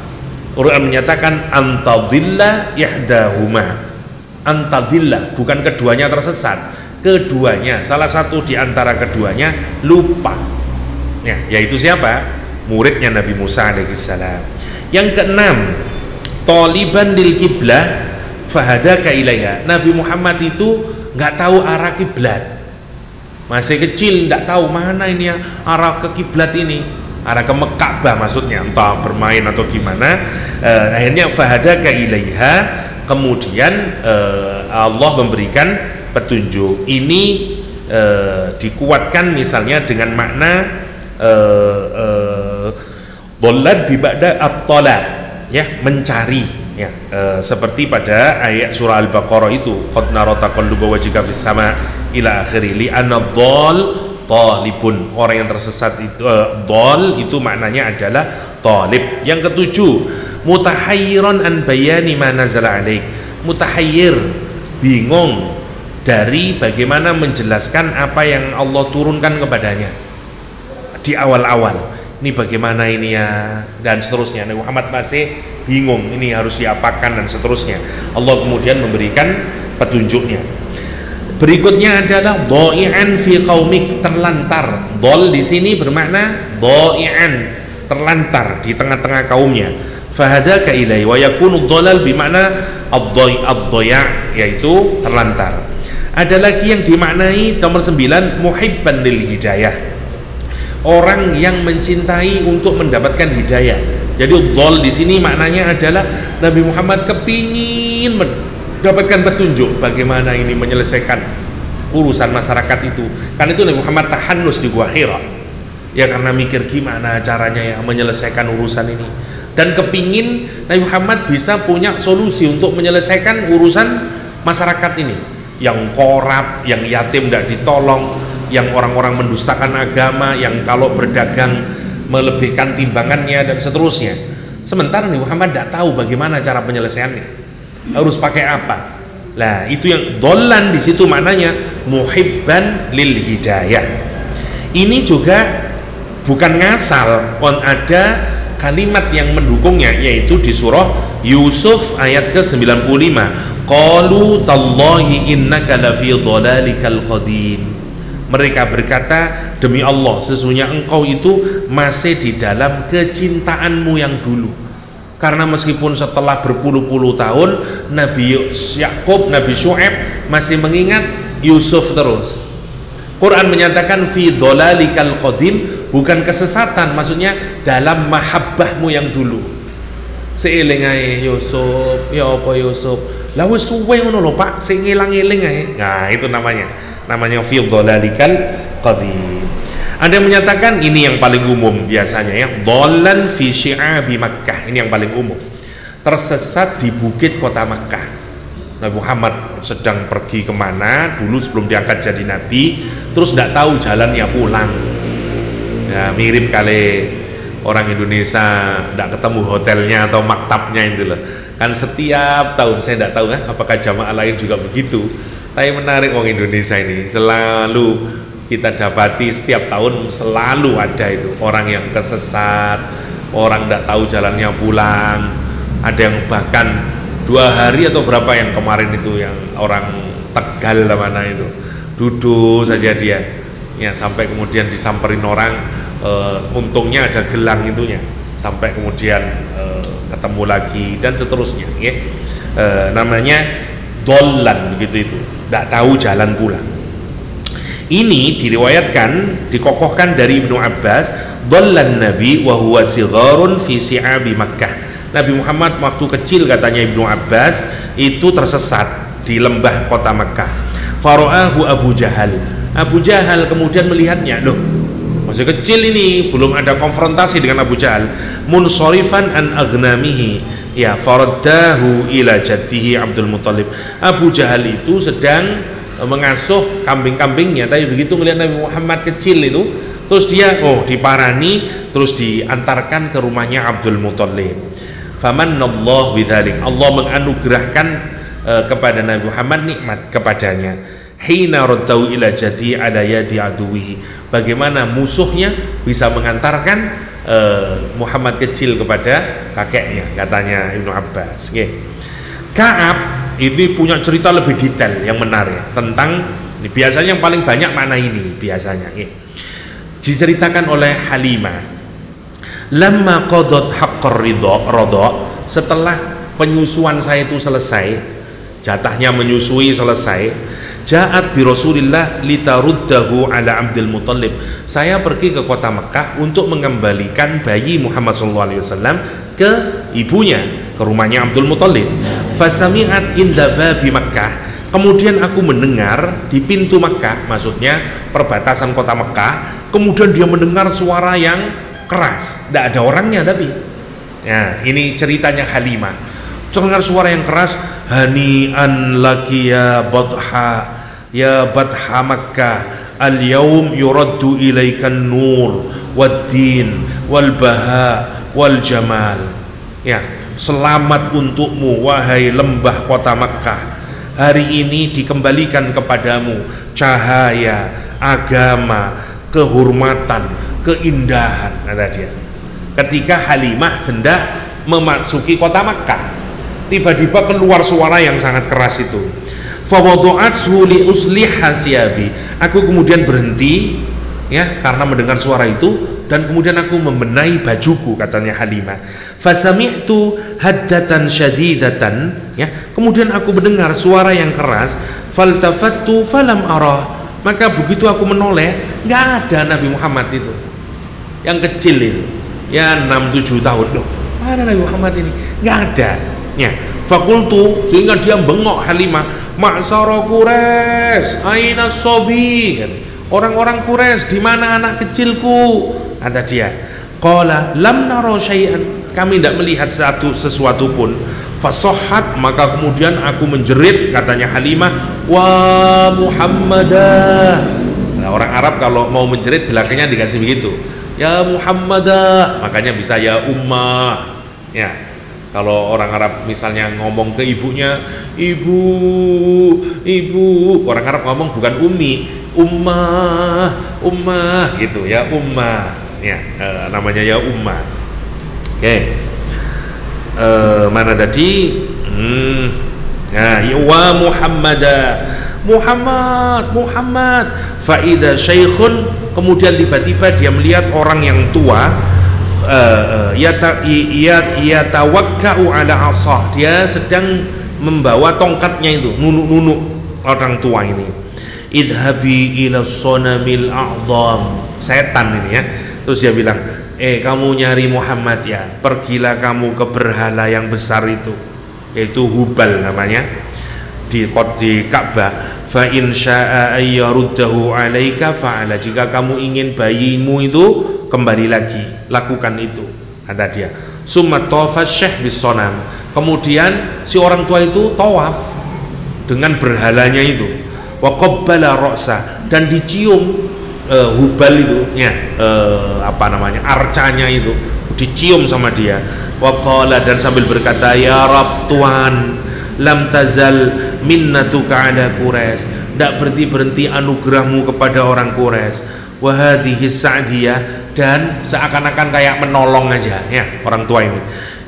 Quran menyatakan antadilla ihdahuma, antadilla, bukan keduanya tersesat, keduanya, salah satu di antara keduanya lupa, ya, yaitu siapa? Muridnya Nabi Musa alaihissalam. Yang keenam, taliban lil kiblah fahadaka ilaiha. Nabi Muhammad itu nggak tahu arah kiblat, masih kecil, nggak tahu mana ini ya arah ke kiblat ini, arah ke Ka'bah maksudnya, entah bermain atau gimana. Akhirnya fahadaka ilaiha, kemudian Allah memberikan petunjuk. Ini dikuatkan misalnya dengan makna dhallan bi ba'da at-talab, ya, mencari, ya, seperti pada ayat surah Al-Baqarah itu, qad nara taqalluba wajhika fis sama ila akhiri, li anna dhal talibun, orang yang tersesat itu dhal itu maknanya adalah talib. Yang ketujuh, mutahayyiran an bayani ma nazala alaik, mutahayyir, bingung dari bagaimana menjelaskan apa yang Allah turunkan kepadanya di awal-awal. Ini bagaimana ini ya, dan seterusnya. Nabi Muhammad masih bingung, ini harus diapakan dan seterusnya. Allah kemudian memberikan petunjuknya. Berikutnya adalah dha'i'an fi qaumik, terlantar. Dhal di sini bermakna dha'i'an, terlantar di tengah-tengah kaumnya. Fahadaka ilai wa yakunu dhalal bimakna ad-dhaya', yaitu terlantar. Ada lagi yang dimaknai nomor 9, muhibban lil hidayah, orang yang mencintai untuk mendapatkan hidayah. Jadi dhal di sini maknanya adalah Nabi Muhammad kepingin mendapatkan petunjuk bagaimana ini menyelesaikan urusan masyarakat itu. Kan itu Nabi Muhammad tahannus di Gua Hira, ya, karena mikir gimana caranya ya menyelesaikan urusan ini, dan kepingin Nabi Muhammad bisa punya solusi untuk menyelesaikan urusan masyarakat ini, yang korup, yang yatim tidak ditolong, yang orang-orang mendustakan agama, yang kalau berdagang melebihkan timbangannya dan seterusnya. Sementara Nabi Muhammad tidak tahu bagaimana cara penyelesaiannya, harus pakai apa. Nah, itu yang dhallan di situ maknanya muhibban lil hidayah. Ini juga bukan ngasal, ada kalimat yang mendukungnya, yaitu di surah Yusuf ayat ke-95, qalu tallahi innaka lafi dhalalikal qadim. Mereka berkata, demi Allah, sesungguhnya engkau itu masih di dalam kecintaanmu yang dulu. Karena meskipun setelah berpuluh-puluh tahun Nabi Yakub, Nabi Syu'aib masih mengingat Yusuf terus. Quran menyatakan fi dhalalikal qadim, bukan kesesatan, maksudnya dalam mahabbahmu yang dulu. Seiling ae Yusuf, ya apa Yusuf? Lah wis suwe ngono lho Pak, sing ngilang-eling ae. Nah, itu namanya fi dhalalikal qadim. Ada yang menyatakan ini yang paling umum biasanya ya, dhallan fi syi'abi Makkah, ini yang paling umum, tersesat di bukit kota Makkah. Nabi Muhammad sedang pergi kemana dulu sebelum diangkat jadi nabi, terus tidak tahu jalannya pulang. Ya, mirip kali orang Indonesia tidak ketemu hotelnya atau maktabnya itu loh. Kan setiap tahun, saya tidak tahu apakah jamaah lain juga begitu, tapi menarik orang Indonesia ini, selalu kita dapati setiap tahun selalu ada itu orang yang kesesat, orang tidak tahu jalannya pulang. Ada yang bahkan 2 hari atau berapa yang kemarin itu yang orang Tegal mana itu duduk saja dia ya, sampai kemudian disamperin orang, untungnya ada gelang itunya, sampai kemudian ketemu lagi dan seterusnya ya. Namanya dhallan begitu, itu tidak tahu jalan pulang. Ini diriwayatkan, dikokohkan dari Ibnu Abbas, dhallan nabi wa huwa sigharun fi si'abi Makkah. Nabi Muhammad waktu kecil, katanya Ibnu Abbas, itu tersesat di lembah kota Makkah. Fara'ahu Abu Jahal. Abu Jahal kemudian melihatnya, loh masih kecil ini, belum ada konfrontasi dengan Abu Jahal. Munsharifan an aghnamihi, ya faraddahu ila jaddihi Abdul Muthalib. Abu Jahal itu sedang mengasuh kambing-kambingnya, tapi begitu melihat Nabi Muhammad kecil itu, terus dia diparani, terus diantarkan ke rumahnya Abdul Muthalib. Famannallahu bidzalik, Allah menganugerahkan kepada Nabi Muhammad nikmat kepadanya. Hina raddau ila jaddi ala yadi aduwihi, bagaimana musuhnya bisa mengantarkan Muhammad kecil kepada kakeknya, katanya Ibnu Abbas. Ka'ab ini punya cerita lebih detail yang menarik tentang ini, biasanya yang paling banyak makna ini biasanya diceritakan oleh Halimah. Lamma qadat haqqar ridha, setelah penyusuan saya itu selesai, jatahnya menyusui selesai, ja'at bi Rasulillah litaruddahu ala Abdul Muthalib, saya pergi ke kota Mekah untuk mengembalikan bayi Muhammad SAW ke ibunya, ke rumahnya Abdul Muthalib. Fasami'at inda babi Makkah, kemudian aku mendengar di pintu Makkah, maksudnya perbatasan kota Makkah, kemudian dia mendengar suara yang keras, tidak ada orangnya tapi ya, ini ceritanya Halimah, dengar suara yang keras, hani'an laki ya Batha Makkah, al-yawm yuraddu ilaikan nur wad-din wal-baha wal-jamal, ya selamat untukmu wahai lembah kota Makkah, hari ini dikembalikan kepadamu cahaya, agama, kehormatan, keindahan, kata dia. Ketika Halimah hendak memasuki kota Makkah, tiba-tiba keluar suara yang sangat keras itu. Fawadu'athu li usliha siyabi, aku kemudian berhenti ya karena mendengar suara itu, dan kemudian aku membenahi bajuku, katanya Halimah. Fasami'tu haddatan syadidatan, ya kemudian aku mendengar suara yang keras. Faltafattu falam arah, maka begitu aku menoleh, nggak ada Nabi Muhammad itu yang kecil itu, ya 6-7 tahun. Loh, mana Nabi Muhammad ini? Nggak ada ya. Fakultu, sehingga dia bengok Halimah, ma'syara Quraisy aina sobi, orang-orang Quraisy, di mana anak kecilku, kata dia. Qala lam nara syai'an, kami tidak melihat sesuatu pun. Fasohat, maka kemudian aku menjerit, katanya Halimah, wa Muhammadah. Nah, orang Arab kalau mau menjerit belakangnya dikasih begitu, ya Muhammadah, makanya bisa ya ummah ya. Kalau orang Arab misalnya ngomong ke ibunya, ibu, orang Arab ngomong bukan ummi, ummah, ummah gitu ya, ummah ya, namanya ya ummah. Oke. Mana tadi? Nah, wa Muhammadah, Muhammad. Faida syekhun, kemudian tiba-tiba dia melihat orang yang tua, yatawakka'u ala asah, dia sedang membawa tongkatnya itu, nunuk-nunuk orang tua ini. Idhabi ila sonamil a'zam, setan ini ya. Terus dia bilang, kamu nyari Muhammad ya, pergilah kamu ke berhala yang besar itu, yaitu Hubal namanya. di Ka'bah, fa in syaa'a ayyaruddahu 'alaika fa'ala, jika kamu ingin bayimu itu kembali lagi, lakukan itu, kata dia. Summa tawafa syekh bis sonam, kemudian si orang tua itu tawaf dengan berhalanya itu, wa qabbala ra'sa, dan dicium Hubal itu ya, arcanya itu dicium sama dia. Wa qala, dan sambil berkata, ya Rabb, Tuhan, lam tazal minnatuka ala Quraisy, tidak berhenti anugerahmu kepada orang Quraisy, wa hadhihi Sa'diyah, dan seakan-akan kayak menolong aja ya orang tua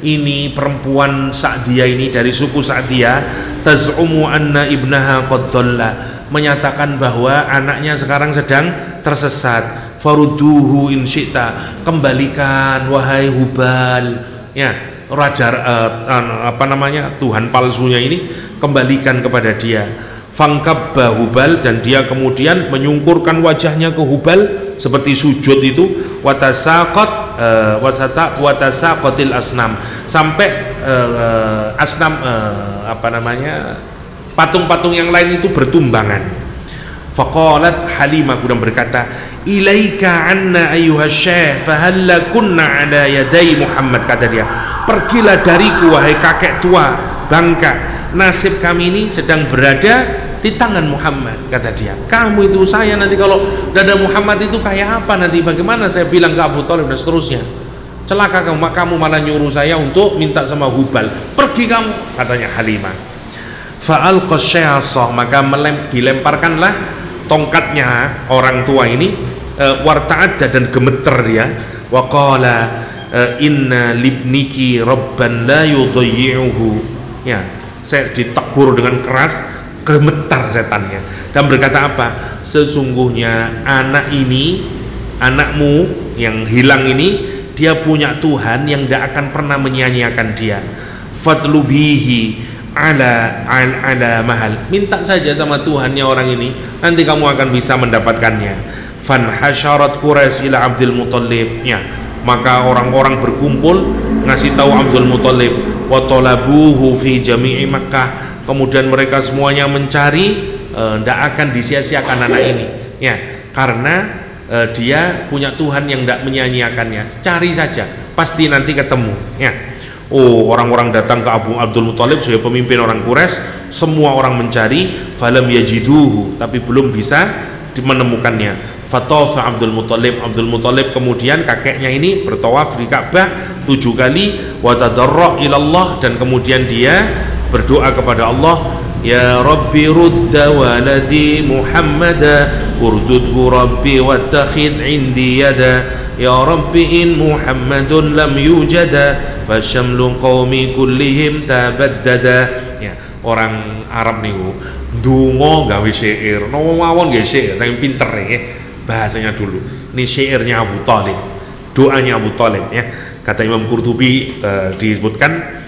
ini perempuan Sa'diyah ini dari suku Sa'diyah, taz'umu anna ibnaha qad dhalla, menyatakan bahwa anaknya sekarang sedang tersesat. Faruduhu in syi'ta, kembalikan wahai Hubal ya, raja Tuhan palsunya ini, kembalikan kepada dia. Fangkabba Hubal, dan dia kemudian menyungkurkan wajahnya ke Hubal seperti sujud itu. Watasaqatil asnam, sampai asnam patung-patung yang lain itu bertumbangan. Faqalat Halimah, kemudian berkata, ilaika anna ayyuha syekh fahalla kunna ala yadai Muhammad, kata dia, pergilah dariku wahai kakek tua bangka, nasib kami ini sedang berada di tangan Muhammad, kata dia. Kamu itu, saya nanti kalau dada Muhammad itu kayak apa nanti, bagaimana saya bilang ke Abu Thalib dan seterusnya, celaka kamu malah nyuruh saya untuk minta sama Hubal, pergi kamu, katanya Halimah. Fa'alqa syai'asah, maka dilemparkanlah tongkatnya orang tua ini, warta'adda, dan gemeter dia. Wa qala inna libniki rabban la yudayyi'uhu, ya, saya ditegur dengan keras, gemetar setannya, dan berkata apa, sesungguhnya anakmu yang hilang ini, dia punya Tuhan yang tidak akan pernah menyia-nyiakan dia. Fatlubihi ala mahal, minta saja sama Tuhannya orang ini, nanti kamu akan bisa mendapatkannya. Fan hasyarat Quraisy ila Abdul Muthalib, ya, maka orang-orang berkumpul ngasih tahu Abdul Muthalib. Wa talabuhu fi jami'i Makkah, kemudian mereka semuanya mencari, tidak akan disia-siakan anak ini ya, karena dia punya Tuhan yang tidak menyia-nyiakannya, cari saja pasti nanti ketemu ya. Oh, orang-orang datang ke Abdul Muthalib sebagai pemimpin orang Quraisy, semua orang mencari, falam yajiduhu, tapi belum bisa menemukannya. Fatawafa Abdul Muthalib kemudian kakeknya ini bertawaf di Ka'bah 7 kali, wa tadarra ilallah, dan kemudian dia berdoa kepada Allah, ya Rabbi rudda waladi Muhammada urdudhu Rabbi wattakhid indi yada, ya Rabbi in Muhammadun lam yujada fasyamlu qaumi kullihim tabaddada. Ya, orang Arab niku ndonga gawe syair, mawon nggih syair, sing pinter ya bahasanya dulu. Ini syairnya Abu Thalib, doanya Abu Thalib ya. Kata Imam Qurtubi disebutkan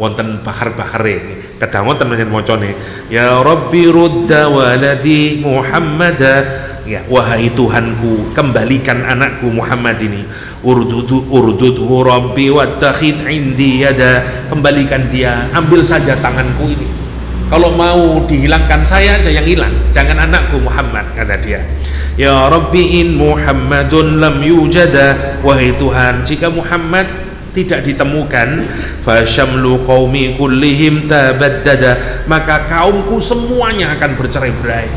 wonten bahar-bahare kadang wonten macane, ya Rabbi rudda waladi Muhammada, ya, wahai Tuhanku, kembalikan anakku Muhammad ini. Urdudhu Rabbi wattakhid indi yada, kembalikan dia, ambil saja tanganku ini, kalau mau dihilangkan saya aja yang hilang, jangan anakku Muhammad, kata dia. Ya Rabbi in Muhammadun lam yujada, wahai Tuhan, jika Muhammad tidak ditemukan, fasyamlu qaumi kullihim tabaddada, maka kaumku semuanya akan bercerai-berai.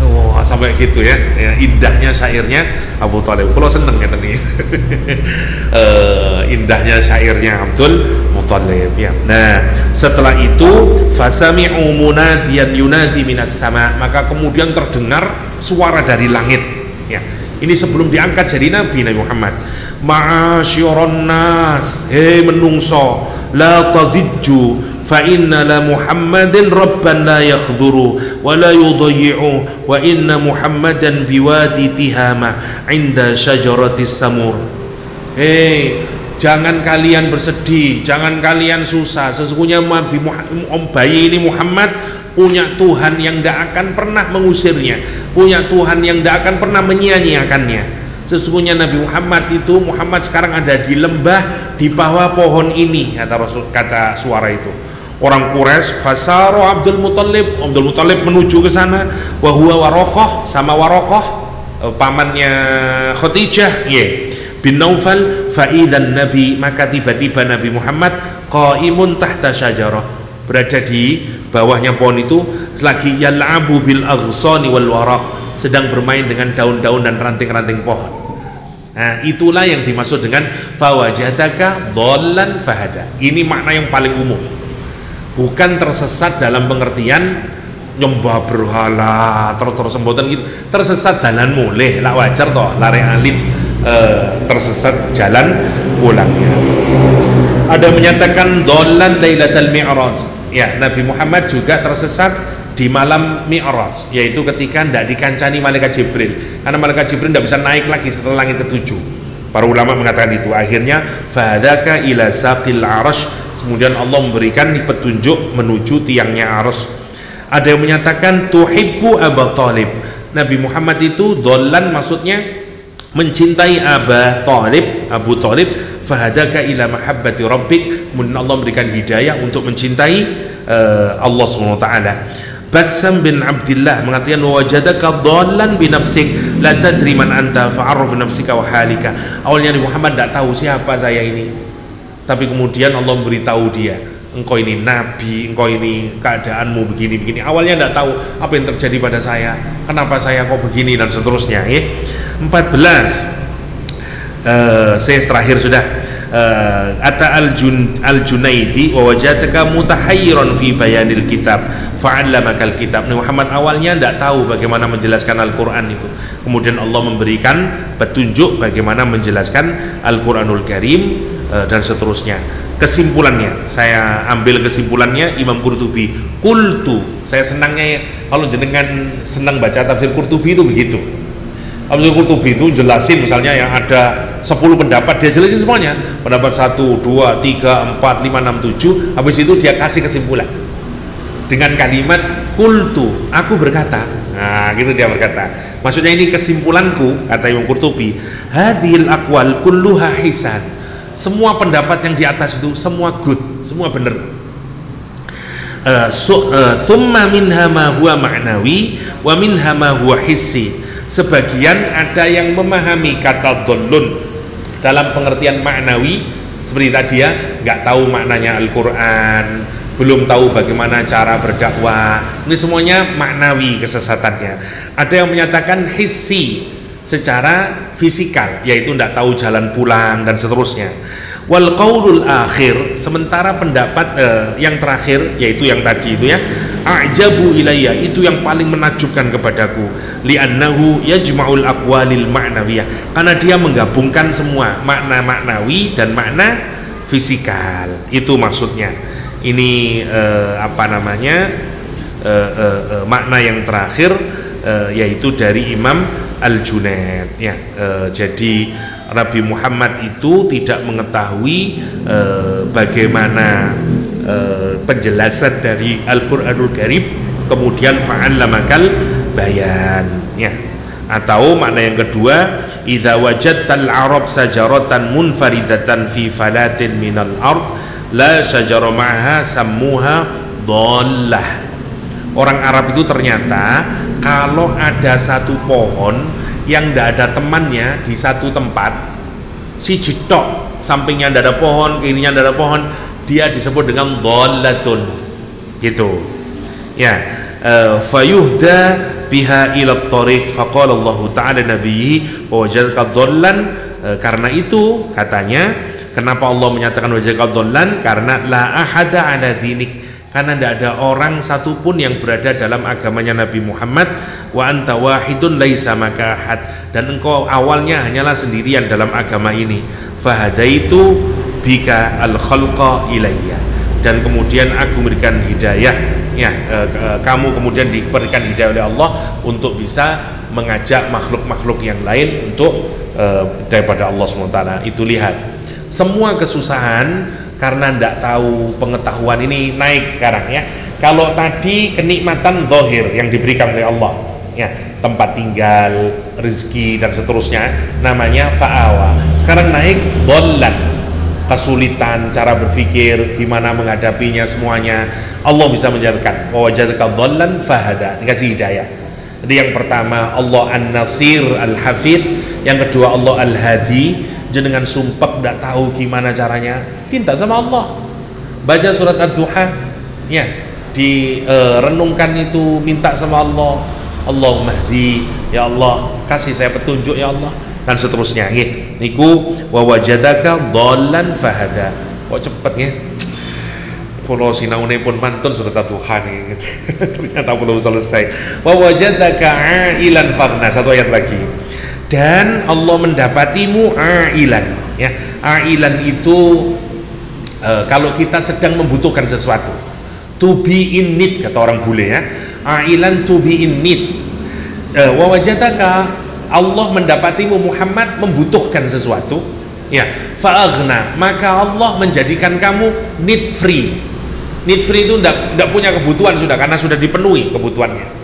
Oh, sampai gitu ya, indahnya syairnya Abu Thalib. Kalau seneng ya tadi indahnya syairnya Abdul Muthalib ya. Nah, setelah itu fasami'u munadiyan yunadi minas sama, maka kemudian terdengar suara dari langit ya. Ini sebelum diangkat jadi nabi Muhammad. Ma'asyiron nas, hei menungso, la tadijju fa inna la Muhammadin rabban la yakhdhuru wa la yudayyi'u wa inna Muhammadan biwadi Tihama inda syajaratis samur. Hei, jangan kalian bersedih, jangan kalian susah, sesungguhnya bayi ini Muhammad punya Tuhan yang tidak akan pernah mengusirnya, punya Tuhan yang tidak akan pernah menyia-nyiakannya. Sesungguhnya Nabi Muhammad itu, Muhammad sekarang ada di lembah di bawah pohon ini, kata Rasul, kata suara itu. orang Quraisy, fasaro Abdul Muthalib menuju ke sana, wa huwa Warokoh, sama Warokoh pamannya Khadijah bin Naufal, faidan Nabi, maka tiba-tiba Nabi Muhammad qaimun tahta syajarah, berada di bawahnya pohon itu, lagi yal'abu bil aghsani wal waraq, sedang bermain dengan daun-daun dan ranting-ranting pohon. Nah, itulah yang dimaksud dengan fawajadaka dhallan fahada. Ini makna yang paling umum, bukan tersesat dalam pengertian nyembah berhala terus semboten gitu. Tersesat dalan mulih lah wajar toh, lare alit tersesat jalan pulangnya. Ada menyatakan dhallan lailatal mi'raj, ya Nabi Muhammad juga tersesat di malam Mi'raj, yaitu ketika tidak dikancani malaikat Jibril, karena malaikat Jibril tidak bisa naik lagi setelah langit ketujuh. Para ulama mengatakan itu. Akhirnya fahadaka ila saqil arash, kemudian Allah memberikan petunjuk menuju tiangnya arash. Ada yang menyatakan tuhibbu Abu Talib, Nabi Muhammad itu dhallan maksudnya mencintai Abu Talib, fahadaka ila mahabbati rabbik, kemudian Allah memberikan hidayah untuk mencintai Allah SWT. Bassam bin Abdillah mengatakan wajadaka dhallan bi nafsik la tadri man anta fa'arraf nafsika wa halika. Awalnya Nabi Muhammad tidak tahu siapa saya ini, tapi kemudian Allah memberitahu dia, engkau ini nabi, engkau ini keadaanmu begini-begini. Awalnya tidak tahu apa yang terjadi pada saya, kenapa saya kok begini dan seterusnya. 14 saya terakhir sudah. Ata al-Junaidi wa wajadaka mutahayyiran fi bayanil kitab fa'allamakal kitab. Muhammad awalnya tidak tahu bagaimana menjelaskan Al-Quran itu, kemudian Allah memberikan petunjuk bagaimana menjelaskan Al-Quranul Karim dan seterusnya. Kesimpulannya, saya ambil kesimpulannya Imam Qurtubi, qultu, saya senangnya kalau jenengan senang baca tafsir Qurtubi itu begitu. Tafsir Qurtubi itu jelasin, misalnya yang ada 10 pendapat, dia jelasin semuanya, pendapat 1, 2, 3, 4, 5, 6, 7, habis itu dia kasih kesimpulan dengan kalimat qultu, aku berkata. Nah gitu dia berkata, maksudnya ini kesimpulanku, kata Imam Qurtubi, hadhil aqwal kulluha hisan, semua pendapat yang di atas itu semua good, semua benar. Thumma minha ma huwa ma'nawi wa minha ma huwa hissi. Sebagian ada yang memahami kata dhalun dalam pengertian maknawi, seperti tadi ya, nggak tahu maknanya Al-Quran, belum tahu bagaimana cara berdakwah, ini semuanya maknawi kesesatannya. Ada yang menyatakan hissi, secara fisikal, yaitu tidak tahu jalan pulang dan seterusnya. Wal qaulul akhir, sementara pendapat yang terakhir, yaitu yang tadi itu ya, a'jabu ilayya, itu yang paling menakjubkan kepadaku, li'annahu yajma'ul aqwalil ma'nawiyah, karena dia menggabungkan semua makna maknawi dan makna fisikal. Itu maksudnya. Ini makna yang terakhir yaitu dari Imam Al-Junaid ya. Jadi Nabi Muhammad itu tidak mengetahui bagaimana penjelasan dari Al-Quranul Karim, kemudian fa'allamakal bayan ya. Atau makna yang kedua, idza wajadtal arab sajaratan munfaridatan fi falatin minal ard la syajara ma'ha sammuha dhallah. Orang Arab itu ternyata kalau ada satu pohon yang tidak ada temannya di satu tempat, si jedok, sampingnya tidak ada pohon, kirinya tidak ada pohon, dia disebut dengan dhallatun gitu ya. Fayuhda biha ila tariq, faqala Allah ta'ala nabiyhi wa wajadaka dhallan. Karena itu katanya, kenapa Allah menyatakan wajadaka dhallan, karena la ahada ala dinik, karena tidak ada orang satupun yang berada dalam agamanya Nabi Muhammad, wa anta wahidun laisa maka ahad, dan engkau awalnya hanyalah sendirian dalam agama ini. Fahadaitu bika al khalqa ilayya, dan kemudian aku memberikan hidayah ya, kamu kemudian diberikan hidayah oleh Allah untuk bisa mengajak makhluk-makhluk yang lain untuk daripada Allah SWT. Itu lihat, semua kesusahan karena tidak tahu pengetahuan ini naik sekarang ya. Kalau tadi kenikmatan zahir yang diberikan oleh Allah ya, tempat tinggal, rezeki dan seterusnya, namanya fa'awa. Sekarang naik dhallan. kesulitan cara berpikir, gimana menghadapinya semuanya, Allah bisa menjadikan wa wajadaka dhallan fahada, dikasih hidayah. Jadi yang pertama Allah An-Nasir Al-Hafid, yang kedua Allah Al-Hadi. Jenengan sumpah tidak tahu gimana caranya, minta sama Allah, baca surat Ad-Duha ya, direnungkan itu, minta sama Allah, Allahumma hdi, ya Allah kasih saya petunjuk ya Allah, dan seterusnya nggih. Niku wa wajadaka dhallan fahada. Kok cepet ya, kula sinaune pun mantun surat Ad-Duha nih gitu. Ternyata belum selesai. Wa wajadaka ailan faghna, satu ayat lagi. Dan Allah mendapatimu ailan ya. Ailan itu kalau kita sedang membutuhkan sesuatu, to be in need kata orang bule ya. Ailan, to be in need. Wa wajadaka, Allah mendapatimu Muhammad membutuhkan sesuatu ya, fa'aghna, maka Allah menjadikan kamu need free. Need free itu tidak punya kebutuhan sudah, karena sudah dipenuhi kebutuhannya.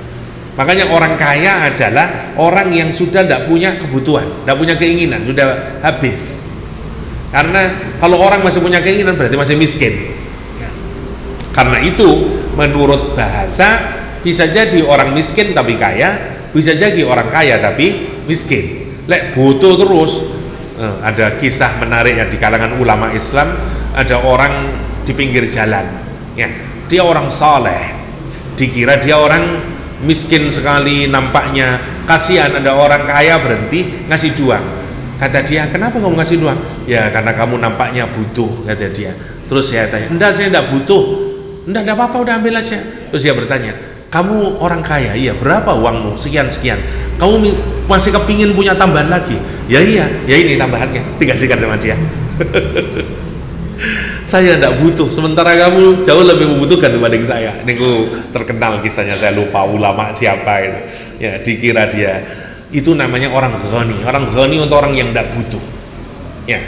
Makanya orang kaya adalah orang yang sudah tidak punya kebutuhan, tidak punya keinginan, sudah habis. Karena kalau orang masih punya keinginan berarti masih miskin ya. Karena itu menurut bahasa bisa jadi orang miskin tapi kaya, bisa jadi orang kaya tapi miskin. Lek butuh terus. Ada kisah menarik yang di kalangan ulama Islam, ada orang di pinggir jalan ya, dia orang saleh, dikira dia orang miskin sekali nampaknya, kasihan ada orang kaya berhenti ngasih duang. Kata dia, kenapa kamu ngasih duang? Ya karena kamu nampaknya butuh, kata dia. Terus saya tanya, enggak saya enggak butuh. Enggak apa-apa, udah ambil aja. Terus dia bertanya, kamu orang kaya? Iya, berapa uangmu? Sekian-sekian. Kamu masih kepingin punya tambahan lagi? Ya iya, ya ini tambahannya, dikasihkan sama dia. Saya tidak butuh, sementara kamu jauh lebih membutuhkan dibanding saya. Ini terkenal kisahnya, saya lupa ulama siapa itu ya, dikira dia itu namanya orang ghani. Orang ghani untuk orang yang tidak butuh ya.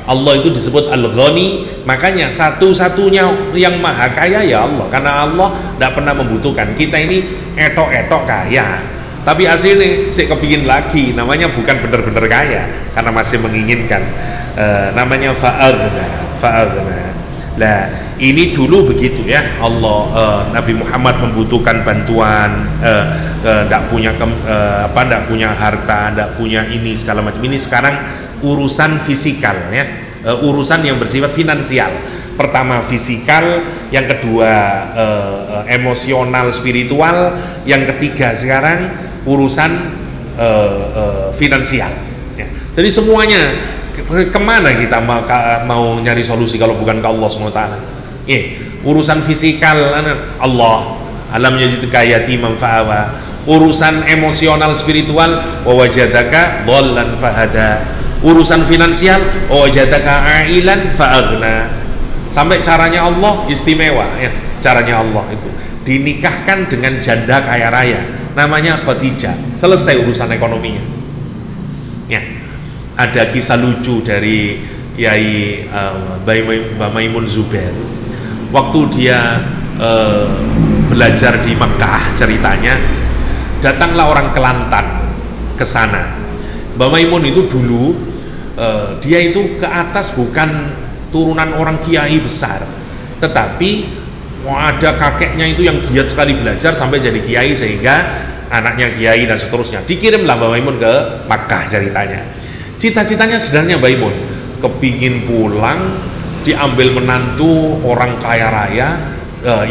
Allah itu disebut Al-Ghani, makanya satu-satunya yang maha kaya ya Allah, karena Allah tidak pernah membutuhkan. Kita ini etok-etok kaya, tapi aslinya saya kepingin lagi, namanya bukan benar-benar kaya karena masih menginginkan. Namanya fa'aghna. Nah ini dulu begitu ya, Allah Nabi Muhammad membutuhkan bantuan, tidak punya tidak punya harta, tidak punya ini segala macam. Ini sekarang urusan fisikal ya, urusan yang bersifat finansial. Pertama fisikal, yang kedua emosional spiritual, yang ketiga sekarang urusan finansial ya. Jadi semuanya kemana kita mau nyari solusi kalau bukan ke Allah SWT ya. Urusan fisikal Allah, alam yajidka yatiman fa'awa. Urusan emosional spiritual wa wajadaka dhallan fahada. Urusan finansial wa wajadaka ailan fa'aghna. Sampai caranya Allah istimewa ya. Caranya Allah itu dinikahkan dengan janda kaya raya namanya Khadijah, selesai urusan ekonominya ya. Ada kisah lucu dari Yai Mbak Maimun Zubair waktu dia belajar di Mekah. Ceritanya datanglah orang Kelantan ke sana. Mbak Maimun itu dulu dia itu ke atas bukan turunan orang kiai besar, tetapi ada kakeknya itu yang giat sekali belajar sampai jadi kiai, sehingga anaknya kiai dan seterusnya. Dikirimlah Mbak Maimun ke Makkah. Ceritanya cita-citanya sebenarnya Mbak Maimun kepingin pulang diambil menantu orang kaya raya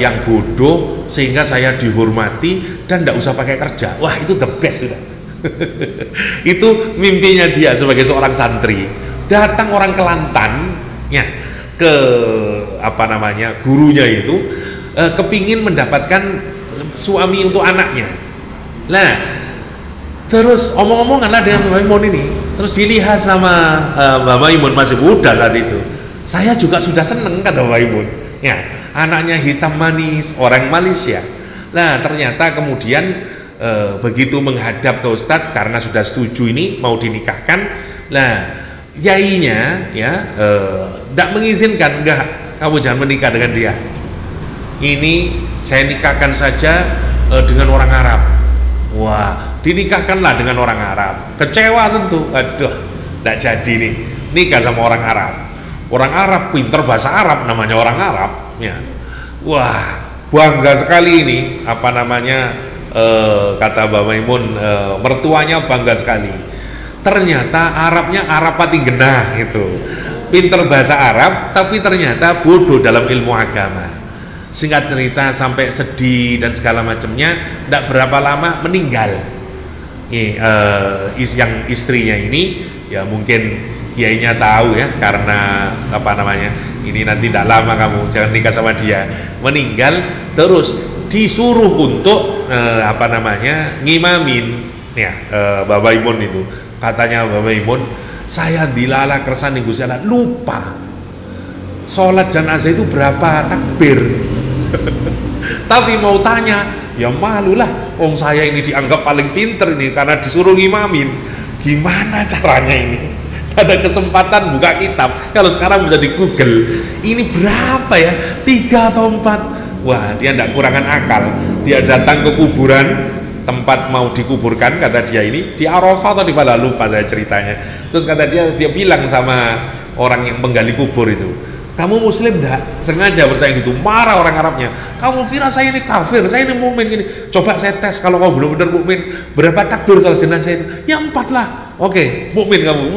yang bodoh sehingga saya dihormati dan tidak usah pakai kerja. Wah itu the best sudah. Itu mimpinya dia sebagai seorang santri. Datang orang Kelantan ya, ke gurunya itu kepingin mendapatkan suami untuk anaknya. Nah terus omong-omonganlah dengan Mbak Maimun ini, terus dilihat sama Mbak Maimun, masih muda saat itu. Saya juga sudah seneng kata Mbak Maimun ya, anaknya hitam manis, orang Malaysia. Nah ternyata kemudian begitu menghadap ke Ustadz karena sudah setuju ini mau dinikahkan, nah yainya ya tidak mengizinkan, enggak, kamu jangan menikah dengan dia, ini saya nikahkan saja dengan orang Arab. Wah dinikahkanlah dengan orang Arab, kecewa tentu, aduh tidak jadi nih nikah sama orang Arab. orang Arab, pinter bahasa Arab, namanya orang Arab ya. Wah, bangga sekali ini, apa namanya, kata Mbak Maimun, mertuanya bangga sekali. Ternyata Arabnya Arab pati genah gitu, pinter bahasa Arab tapi ternyata bodoh dalam ilmu agama. Singkat cerita sampai sedih dan segala macamnya, tidak berapa lama meninggal. Yang istrinya ini ya mungkin kiainya tahu ya, karena apa namanya, ini nanti tidak lama kamu jangan nikah sama dia, meninggal. Terus disuruh untuk apa namanya, ngimamin ya, Bapak Imun itu. Katanya Bapak Imun, saya dilala kersane Gusti Allah, lupa sholat jenazah itu berapa takbir. Tapi mau tanya, ya malulah, wong saya ini dianggap paling pinter ini karena disuruh ngimamin. Gimana caranya ini? Ada kesempatan buka kitab, kalau sekarang bisa di Google, ini berapa ya, 3 atau 4. Wah, dia tidak kurangan akal. Dia datang ke kuburan tempat mau dikuburkan, kata dia ini di Arafah atau di mana, lupa saya ceritanya. Terus kata dia bilang sama orang yang menggali kubur itu, kamu muslim enggak? Sengaja bertanya gitu, marah orang Arabnya. Kamu kira saya ini kafir, saya ini mukmin gini. Coba saya tes, kalau kamu benar-benar mukmin, berapa takbir salat jenazah itu? Ya 4 lah. Oke, mukmin kamu.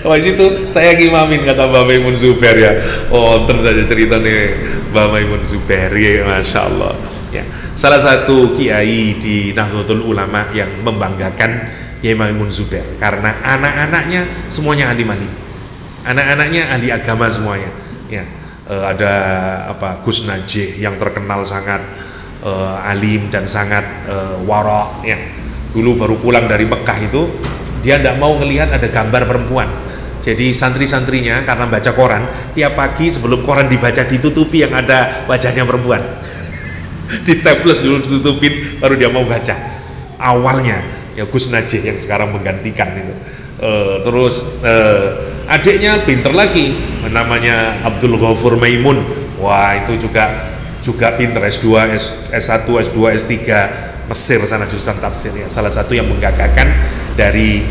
Oh, situ saya ngimamin, kata Mbak Maimun Zubair ya. Oh, terus saja cerita nih Mbak Maimun Zubair ya, masya Allah. Ya, salah satu kiai di Nahdlatul Ulama yang membanggakan Kiai Maimun Zubair karena anak-anaknya semuanya alim-alim. Anak-anaknya ahli agama semuanya ya. Ada apa, Gus Najih yang terkenal sangat alim dan sangat wara ya. Dulu baru pulang dari Mekah itu, dia tidak mau ngelihat ada gambar perempuan. Jadi santri-santrinya karena baca koran, tiap pagi sebelum koran dibaca ditutupi yang ada wajahnya perempuan. Di staples dulu ditutupin, baru dia mau baca. Awalnya ya Gus Najih yang sekarang menggantikan itu. Terus adiknya pinter lagi, namanya Abdul Ghafur Maimun. Wah, itu juga pinter, S2, S1, S2, S3 Mesir sana, jurusan tafsir ya. Salah satu yang menggagahkan dari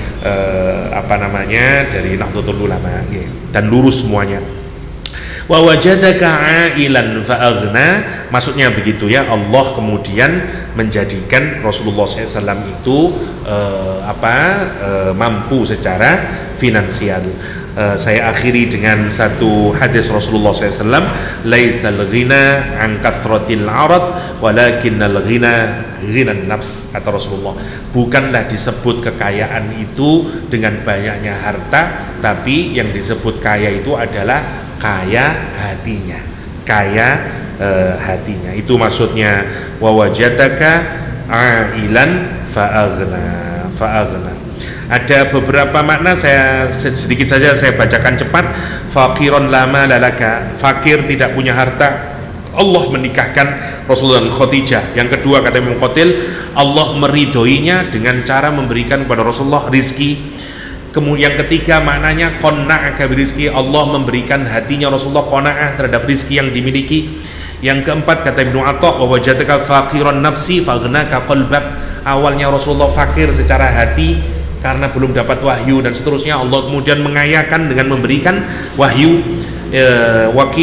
apa namanya, dari Nahdlatul Ulama ya. Dan lurus semuanya. Wa wajadaka ailan fa'aghna, maksudnya begitu ya. Allah kemudian menjadikan Rasulullah SAW itu mampu secara finansial. Saya akhiri dengan satu hadis Rasulullah SAW, laisal ghina an kathratil arad walakinnal ghina ghinan nafs, kata Rasulullah. Bukanlah disebut kekayaan itu dengan banyaknya harta, tapi yang disebut kaya itu adalah kaya hatinya, kaya hatinya. Itu maksudnya wa wajadaka ailan fa'aghna. Ada beberapa makna, saya sedikit saja saya bacakan cepat. Faqiron lama lalaka, fakir tidak punya harta, Allah menikahkan Rasulullah dan Khadijah. Yang kedua, kata Imam Qatil, Allah meridhoinya dengan cara memberikan kepada Rasulullah rizki. Kemudian yang ketiga maknanya qanna'ah birizki, Allah memberikan hatinya Rasulullah qanaah terhadap rizki yang dimiliki. Yang keempat, kata Ibnu Atha, wa wajadaka faqiran nafsi faghnaka qalbak, awalnya Rasulullah fakir secara hati karena belum dapat wahyu dan seterusnya, Allah kemudian mengayakan dengan memberikan wahyu.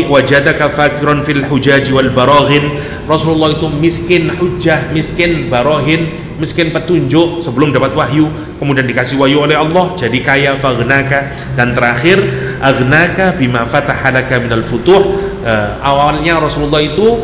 Wajadaka faqiran fil hujaji wal baraghin, Rasulullah itu miskin hujjah, miskin barahin, miskin petunjuk sebelum dapat wahyu, kemudian dikasih wahyu oleh Allah jadi kaya. Faghnaka, dan terakhir aghnaka bima fatahalaka minal futuh. Awalnya Rasulullah itu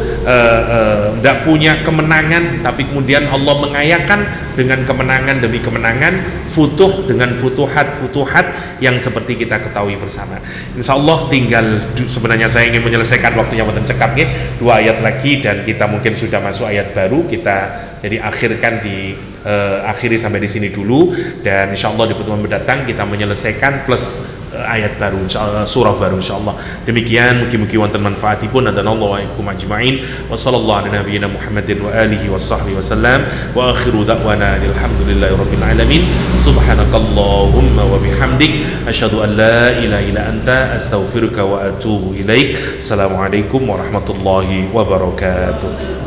tidak punya kemenangan, tapi kemudian Allah mengayakan dengan kemenangan demi kemenangan, futuh dengan futuhat yang seperti kita ketahui bersama. Insya Allah tinggal, sebenarnya saya ingin menyelesaikan, waktunya mau cekap ya, 2 ayat lagi dan kita mungkin sudah masuk ayat baru. Kita jadi akhirkan akhiri sampai di sini dulu, dan insya Allah di pertemuan mendatang kita menyelesaikan plus ayat baru, surah baru insyaallah. Demikian, mugi-mugi wonten manfaatipun. Adanallahu wa ikum ajma'in. Wa sallallahu ala nabiyyina Muhammadin wa alihi wa sahbihi wasallam. Wa akhiru da'wana alhamdulillahi rabbil alamin. Subhanakallahumma wa bihamdik, asyhadu an la ilaha illa anta, astaghfiruka wa atubu ilaik. Assalamualaikum warahmatullahi wabarakatuh.